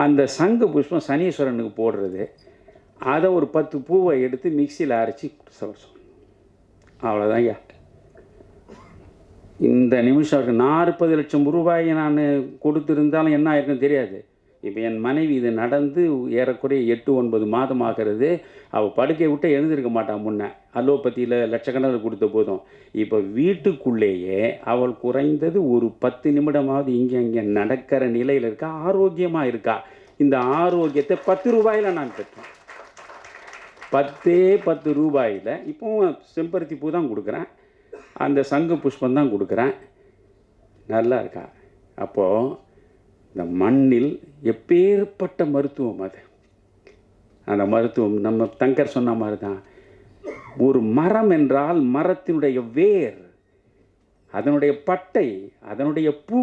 அந்த சங்கு புஷ்பம் சனீஸ்வரனுக்கு போடுறது. அதை ஒரு 10 பூவை எடுத்து மிக்சியில் அரைச்சி சொல்லணும். அவ்வளோதான் ஐயா. இந்த நிமிஷம் 40 லட்சம் ரூபாயை நான் கொடுத்துருந்தாலும் என்ன ஆயிருக்குன்னு தெரியாது. இப்போ என் மனைவி இது நடந்து ஏறக்குறைய 8-9 மாதம் ஆகிறது. அவள் படுக்கையை விட்டு எழுந்திருக்க மாட்டான். முன்னே அலோபதியில் லட்சக்கணக்கில் கொடுத்த போதும் இப்போ வீட்டுக்குள்ளேயே அவள் குறைந்தது ஒரு 10 நிமிடமாவது இங்கே நடக்கிற நிலையில் இருக்கா, ஆரோக்கியமாக இருக்கா. இந்த ஆரோக்கியத்தை 10 ரூபாயில் நான் பெற்றேன். 10 ரூபாயில் இப்போவும் செம்பருத்தி பூ தான் கொடுக்குறேன், அந்த சங்கு புஷ்பம் தான் கொடுக்குறேன். நல்லா இருக்கா? அப்போது இந்த மண்ணில் எப்பேற்பட்ட மருத்துவம் அது. அந்த மருத்துவம் நம்ம தங்கர் சொன்ன மாதிரி தான். ஒரு மரம் என்றால் மரத்தினுடைய வேர், அதனுடைய பட்டை, அதனுடைய பூ,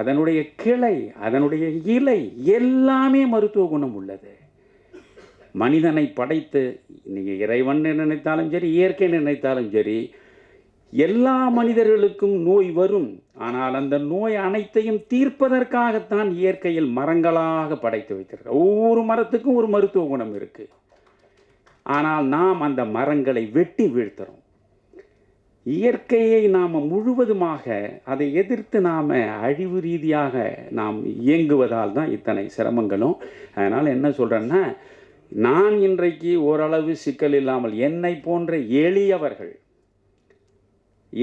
அதனுடைய கிளை, அதனுடைய இலை எல்லாமே மருத்துவ குணம் உள்ளது. மனிதனை படைத்து நீங்கள் இறைவன் நினைத்தாலும் சரி, இயற்கை நினைத்தாலும் சரி, எல்லா மனிதர்களுக்கும் நோய் வரும். ஆனால் அந்த நோய் அனைத்தையும் தீர்ப்பதற்காகத்தான் இயற்கையில் மரங்களாக படைத்து வைத்திருக்கிறார். ஒவ்வொரு மரத்துக்கும் ஒரு மருத்துவ குணம் இருக்குது. ஆனால் நாம் அந்த மரங்களை வெட்டி வீழ்த்துறோம். இயற்கையை நாம் முழுவதுமாக அதை எதிர்த்து நாம் அழிவு ரீதியாக நாம் இயங்குவதால் தான் இத்தனை சிரமங்களும். அதனால் என்ன சொல்கிறேன்னா, நான் இன்றைக்கு ஓரளவு சிக்கல் இல்லாமல் என்னை போன்ற எளியவர்கள்,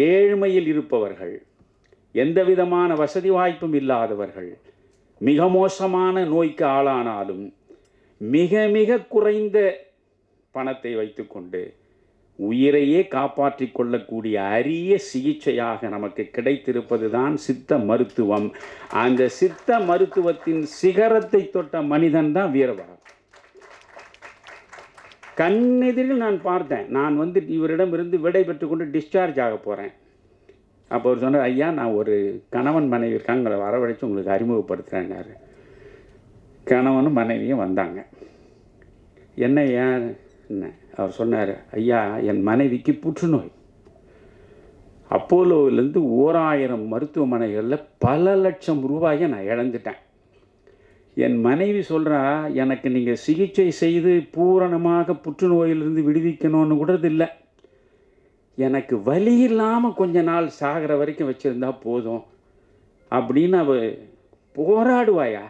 ஏழ்மையில் இருப்பவர்கள், எந்த விதமான வசதி வாய்ப்பும் இல்லாதவர்கள், மிக மோசமான நோய்க்கு ஆளானாலும் மிக மிக குறைந்த பணத்தை வைத்துக்கொண்டு உயிரையே காப்பாற்றி கொள்ளக்கூடிய அரிய சிகிச்சையாக நமக்கு கிடைத்திருப்பது தான் சித்த மருத்துவம். அந்த சித்த மருத்துவத்தின் சிகரத்தை தொட்ட மனிதன் தான் வீரபாகு. கண்ணெதிரில் நான் பார்த்தேன். நான் இவரிடமிருந்து விடை பெற்று கொண்டு டிஸ்சார்ஜ் ஆக போகிறேன். அப்போ அவர் சொன்னார், ஐயா நான் ஒரு கணவன் மனைவி இருக்காங்க, உங்களை வரவழைச்சு உங்களுக்கு அறிமுகப்படுத்துகிறேன்னாரு. கணவனும் மனைவியும் வந்தாங்க. என்ன ஏன் என்ன அவர் சொன்னார், ஐயா என் மனைவிக்கு புற்றுநோய். அப்போலோவிலேருந்து 1000 மருத்துவமனைகளில் பல லட்சம் ரூபாயை நான் இழந்துட்டேன். என் மனைவி சொல்கிறா, எனக்கு நீங்கள் சிகிச்சை செய்து பூரணமாக புற்றுநோயிலிருந்து விடுவிக்கணும்னு கூட இல்லை, எனக்கு வலி இல்லாமல் கொஞ்ச நாள் சாகிற வரைக்கும் வச்சுருந்தா போதும் அப்படின்னு அவள் போராடுவாயா.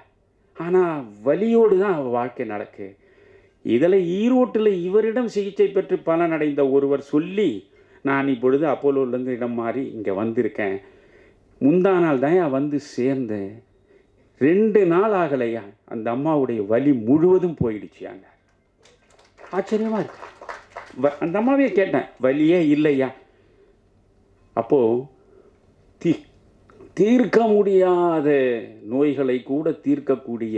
ஆனால் வலியோடு தான் அவள் வாழ்க்கை நடக்கு. இதில் ஈரோட்டில் இவரிடம் சிகிச்சை பெற்று பலனடைந்த ஒருவர் சொல்லி நான் இப்பொழுது அப்போலோவிலேருந்து இடம் மாறி இங்கே வந்திருக்கேன். முந்தா நாள் தான் வந்து சேர்ந்தேன். 2 நாள் ஆகலையா அந்த அம்மாவுடைய வலி முழுவதும் போயிடுச்சியாங்க. ஆச்சரியமாக இருக்கு. அந்த அம்மாவே கேட்டேன், வலியே இல்லையா? அப்போது தீர்க்க முடியாத நோய்களை கூட தீர்க்கக்கூடிய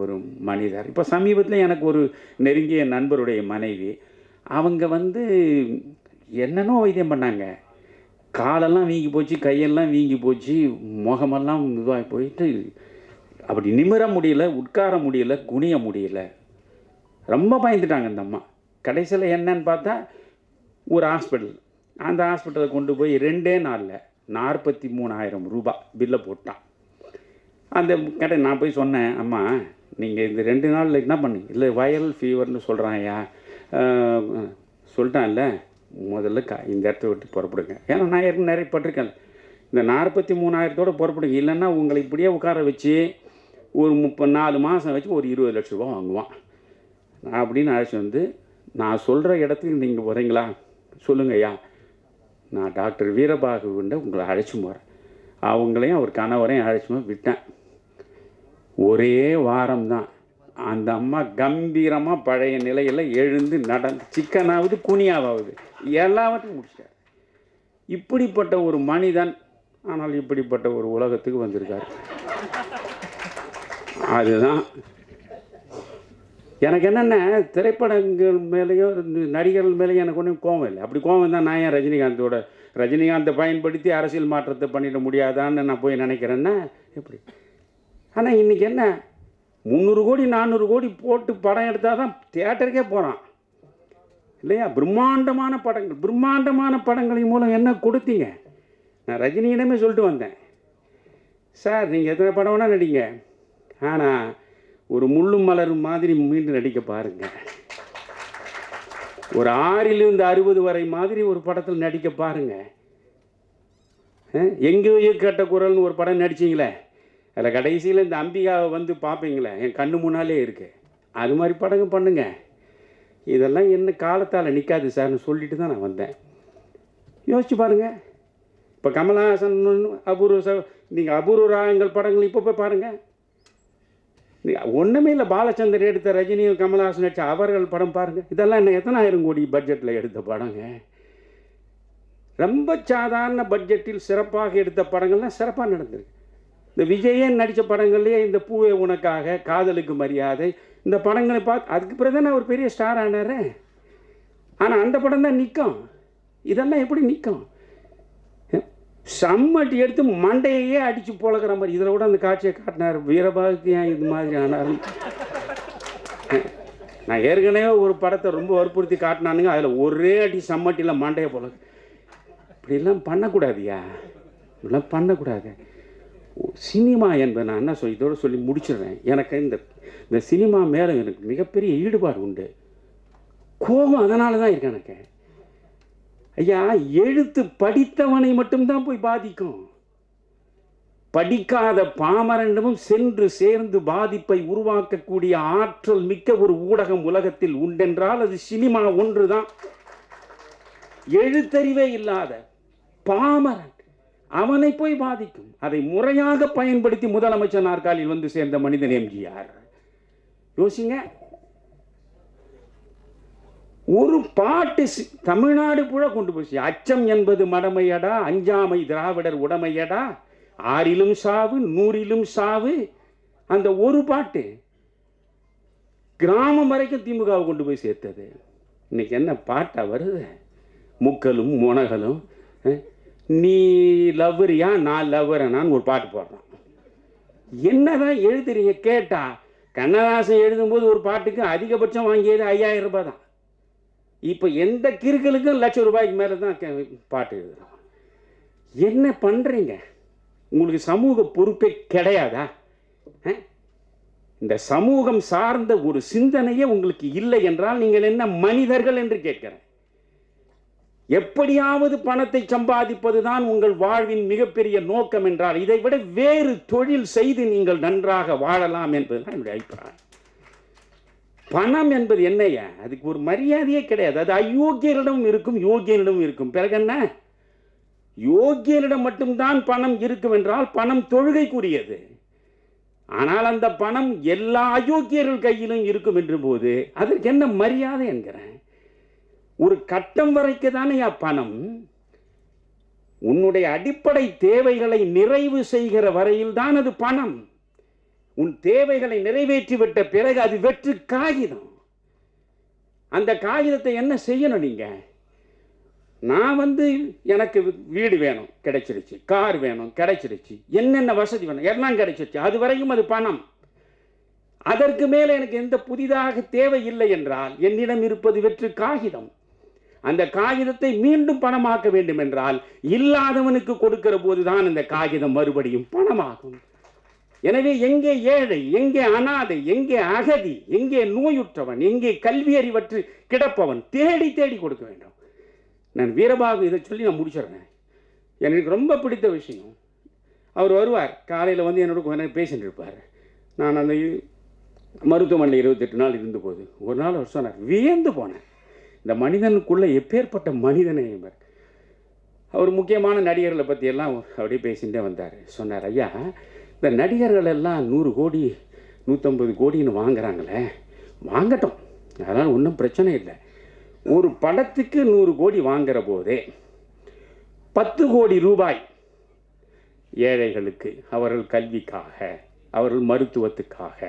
ஒரு மனிதர். இப்போ சமீபத்தில் எனக்கு ஒரு நெருங்கிய நண்பருடைய மனைவி, அவங்க என்னென்னோ வைத்தியம் பண்ணாங்க. காலெல்லாம் வீங்கி போச்சு, கையெல்லாம் வீங்கி போச்சு, முகமெல்லாம் இதுவாகி போயிட்டு அப்படி நிமிர முடியல, உட்கார முடியல, குனிய முடியல. ரொம்ப பயந்துட்டாங்க அந்த அம்மா. கடைசியில் என்னன்னு பார்த்தா ஒரு ஹாஸ்பிட்டல், அந்த ஹாஸ்பிட்டலை கொண்டு போய் 2 நாளில் 43,000 ரூபாய் பில்லை போட்டான். அந்த கடை நான் போய் சொன்னேன், அம்மா நீங்கள் இந்த 2 நாளில் என்ன பண்ணி இல்லை வைரல் ஃபீவர்னு சொல்கிறான் ஐயா. சொல்லிட்டான்ல, முதல்ல இந்த இடத்த விட்டு புறப்படுங்க. ஏன்னா நான் ஏற்கனவே நிறைய பட்டிருக்கேன். இந்த 43,000 புறப்படுங்க, இல்லைன்னா உங்களை இப்படியே உட்கார வச்சு ஒரு 34 மாதம் வச்சு ஒரு 20 லட்ச ரூபா வாங்குவான் அப்படின்னு அழைச்சி நான் சொல்கிற இடத்துக்கு நீங்கள் போகிறீங்களா, சொல்லுங்க ஐயா, நான் டாக்டர் வீரபாகுவிண்ட உங்களை அழைச்சி போகிறேன். அவங்களையும் அவர் கணவரையும் அழைச்சி விட்டேன். ஒரே வாரம் தான் அந்த அம்மா கம்பீரமாக பழைய நிலையில் எழுந்து நடந்து சிக்கனாவது குனியாவது எல்லாவற்றையும் முடிச்சார். இப்படிப்பட்ட ஒரு மனிதன், ஆனால் இப்படிப்பட்ட ஒரு உலகத்துக்கு வந்திருக்கார். அதுதான் எனக்கு என்னென்ன திரைப்படங்கள் மேலேயோ நடிகர்கள் மேலேயும் எனக்கு ஒன்றும் கோவம் இல்லை. அப்படி கோவம் தான் நான் ஏன் ரஜினிகாந்தை பயன்படுத்தி அரசியல் மாற்றத்தை பண்ணிட முடியாதான்னு நான் போய் நினைக்கிறேன்னா எப்படி? ஆனால் இன்றைக்கி என்ன 300 கோடி 400 கோடி போட்டு படம் எடுத்தால் தான் தியேட்டருக்கே போகிறான் இல்லையா? பிரம்மாண்டமான படங்களின் மூலம் என்ன கொடுத்தீங்க? நான் ரஜினியிடமே சொல்லிட்டு வந்தேன், சார் நீங்கள் எத்தனை படம் வேணால் நடிங்க, ஆனால் ஒரு முள்ளும் மலர் மாதிரி மீண்டும் நடிக்க பாருங்கள். ஒரு 6லிருந்து 60 வரை மாதிரி ஒரு படத்தில் நடிக்க பாருங்கள். எங்கேயோ கேட்ட குரல்னு ஒரு படம் நடிச்சிங்களே, அதில் கடைசியில் இந்த அம்பிகாவை பார்ப்பீங்களே, என் கண்ணு முன்னாலே இருக்கு. அது மாதிரி படங்கள் பண்ணுங்க. இதெல்லாம் என்ன காலத்தால் நிற்காது சார்னு சொல்லிட்டு தான் நான் வந்தேன். யோசிச்சு பாருங்கள். இப்போ கமலஹாசன் நீங்கள் அபூர்வ ராகங்கள் படங்கள் இப்போ போய் பாருங்கள். ஒன்றுமே இல்லை, பாலச்சந்தர் எடுத்த ரஜினியும் கமல்ஹாசன் நடிச்ச அவர்கள் படம் பாருங்கள். இதெல்லாம் என்ன எத்தனாயிரம் கோடி பட்ஜெட்டில் எடுத்த படங்க. ரொம்ப சாதாரண பட்ஜெட்டில் சிறப்பாக எடுத்த படங்கள்லாம் சிறப்பாக நடந்திருக்கு. இந்த விஜயன் நடித்த படங்கள்லேயே இந்த பூவே உனக்காக, காதலுக்கு மரியாதை, இந்த படங்களை பார்த்து அதுக்கு பிறகு தானே அவர் பெரிய ஸ்டார் ஆனார். ஆனால் அந்த படம் தான் நிற்கும். இதெல்லாம் எப்படி நிற்கும்? சம்மட்டி எடுத்து மண்டையே அடித்து போலக்கிற மாதிரி. இதில் கூட அந்த காட்சியை காட்டினார். வீரபாகுக்கு ஏன் இது மாதிரி ஆனார்? நான் ஏற்கனவே ஒரு படத்தை ரொம்ப வற்புறுத்தி காட்டினானுங்க, அதில் ஒரே அடி சம்மட்டியில் மண்டையை போல. இப்படிலாம் பண்ணக்கூடாதுயா, இப்படிலாம் பண்ணக்கூடாது. சினிமா என்பது நான் என்ன இதோட சொல்லி முடிச்சிடுறேன். எனக்கு இந்த சினிமா மேலே எனக்கு மிகப்பெரிய ஈடுபாடு உண்டு. கோபம் அதனால தான் இருக்கு எனக்கு. ஐயா, எழுத்து படித்தவனை மட்டும்தான் போய் பாதிக்கும். படிக்காத பாமரனிடமும் சென்று சேர்ந்து பாதிப்பை உருவாக்கக்கூடிய ஆற்றல் மிக்க ஒரு ஊடகம் உலகத்தில் உண்டென்றால் அது சினிமா ஒன்று தான். எழுத்தறிவே இல்லாத பாமரன் அவனை போய் பாதிக்கும். அதை முறையாக பயன்படுத்தி முதலமைச்சர் நாற்காலியில் வந்து சேர்ந்த மனிதன் எம்ஜிஆர். யோசிங்க, ஒரு பாட்டு தமிழ்நாடு புழ கொண்டு போச்சு. அச்சம் என்பது மடமையடா, அஞ்சாமை திராவிடர் உடமையடா, ஆறிலும் சாவு நூறிலும் சாவு. அந்த ஒரு பாட்டு கிராமம் வரைக்கும் திமுகவை கொண்டு போய் சேர்த்தது. இன்னைக்கு என்ன பாட்டா வருது? முக்கலும் முனகலும், நீ லவ்வரியா நான் லவ்வரனான்னு ஒரு பாட்டு போடுறான். என்னதான் எழுதுறீங்க கேட்டா, கண்ணதாசன் எழுதும்போது ஒரு பாட்டுக்கு அதிகபட்சம் வாங்கியது 5000 ரூபாய் தான். இப்போ எந்த கிறுக்களுக்கும் ₹1,00,000 மேலே தான் பாட்டு எழுதுறான். என்ன பண்ணுறீங்க? உங்களுக்கு சமூக பொறுப்பே கிடையாதா? இந்த சமூகம் சார்ந்த ஒரு சிந்தனையே உங்களுக்கு இல்லை என்றால் நீங்கள் என்ன மனிதர்கள் என்று கேட்கிறேன். எப்படியாவது பணத்தை சம்பாதிப்பது தான் உங்கள் வாழ்வின் மிகப்பெரிய நோக்கம் என்றால் இதை விட வேறு தொழில் செய்து நீங்கள் நன்றாக வாழலாம் என்பதுதான் என்னுடைய அபிப்பிராயம். பணம் என்பது என்னையா? அதுக்கு ஒரு மரியாதையே கிடையாது. அது அயோக்கியரிடம் இருக்கும், யோகியனிடம் இருக்கும். பிறகு என்ன? யோகியனிடம் மட்டும்தான் பணம் இருக்கும் என்றால் பணம் தொழுகைக்குரியது. ஆனால் அந்த பணம் எல்லா அயோக்கியர்கள் கையிலும் இருக்கும் என்ற போது அதற்கு என்ன மரியாதை என்கிறேன்? ஒரு கட்டம் வரைக்கு தானே பணம். உன்னுடைய அடிப்படை தேவைகளை நிறைவு செய்கிற வரையில் தான் அது பணம். உன் தேவைகளை நிறைவேற்றிவிட்ட பிறகு அது வெற்று காகிதம். அந்த காகிதத்தை என்ன செய்யணும் நீங்க? நான் எனக்கு வீடு வேணும், கிடைச்சிருச்சு. கார் வேணும், கிடைச்சிருச்சு. என்னென்ன வசதி வேணும் எல்லாம் கிடைச்சிருச்சு. அது வரைக்கும் அது பணம். அதற்கு மேலே எனக்கு எந்த புதிதாக தேவை இல்லை என்றால் என்னிடம் இருப்பது வெற்று காகிதம். அந்த காகிதத்தை மீண்டும் பணமாக்க வேண்டும் என்றால் இல்லாதவனுக்கு கொடுக்கிற போதுதான் அந்த காகிதம் மறுபடியும் பணமாகும். எனவே எங்கே ஏழை, எங்கே அனாதை, எங்கே அகதி, எங்கே நோயுற்றவன், எங்கே கல்வி அறிவற்று கிடப்பவன் தேடி தேடி கொடுக்க வேண்டும். நான் வீரபாகு இதை சொல்லி நான் முடிச்சிடுறேன். எனக்கு ரொம்ப பிடித்த விஷயம், அவர் வருவார் காலையில் என்னோட பேசிட்டு இருப்பார். நான் அந்த மருத்துவமனையில் 28 நாள் இருந்தபோது ஒரு நாள் அவர் சொன்னார், வியந்து போனேன், இந்த மனிதனுக்குள்ளே எப்பேற்பட்ட மனிதனை. அவர் முக்கியமான நடிகர்களை பற்றியெல்லாம் அப்படியே பேசிகிட்டே வந்தார். சொன்னார், ஐயா, இந்த நடிகர்கள் எல்லாம் 100 கோடி 150 கோடின்னு வாங்குறாங்களே, வாங்கட்டும், அதனால் ஒன்றும் பிரச்சனை இல்லை. ஒரு படத்துக்கு 100 கோடி வாங்குற போதே 10 கோடி ரூபாய் ஏழைகளுக்கு, அவர்கள் கல்விக்காக, அவர்கள் மருத்துவத்துக்காக,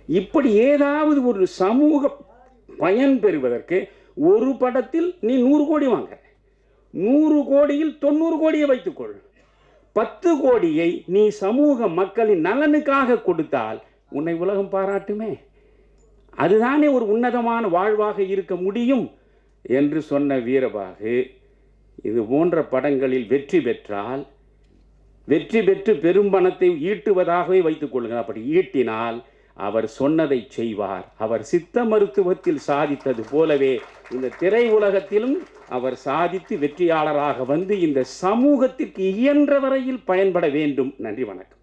இப்படி ஏதாவது ஒரு சமூக பயன் பெறுவதற்கு ஒரு படத்தில் நீ 100 கோடி வாங்க. 100 கோடியில் 90 கோடியை வைத்துக்கொள். 10 கோடியை நீ சமூக மக்களின் நலனுக்காக கொடுத்தால் உன்னை உலகம் பாராட்டுமே. அதுதானே ஒரு உன்னதமான வாழ்வாக இருக்க முடியும் என்று சொன்ன வீரபாகு இது போன்ற படங்களில் வெற்றி பெற்றால், வெற்றி பெற்று பெரும் பணத்தை ஈட்டுவதாகவே வைத்துக் கொள்ளுங்கள். அப்படி ஈட்டினால் அவர் சொன்னதை செய்வார். அவர் சித்த மருத்துவத்தில் சாதித்தது போலவே இந்த திரை உலகத்திலும் அவர் சாதித்து வெற்றியாளராக வந்து இந்த சமூகத்திற்கு இயன்ற வரையில் பயன்பட வேண்டும். நன்றி, வணக்கம்.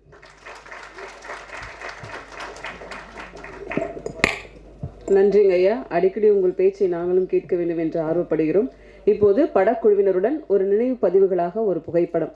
நன்றிங்க ஐயா. அடிக்கடி உங்கள் பேச்சை நாங்களும் கேட்க வேண்டும் என்று ஆர்வப்படுகிறோம். இப்போது படக்குழுவினருடன் ஒரு நினைவு பதிவுகளாக ஒரு புகைப்படம்.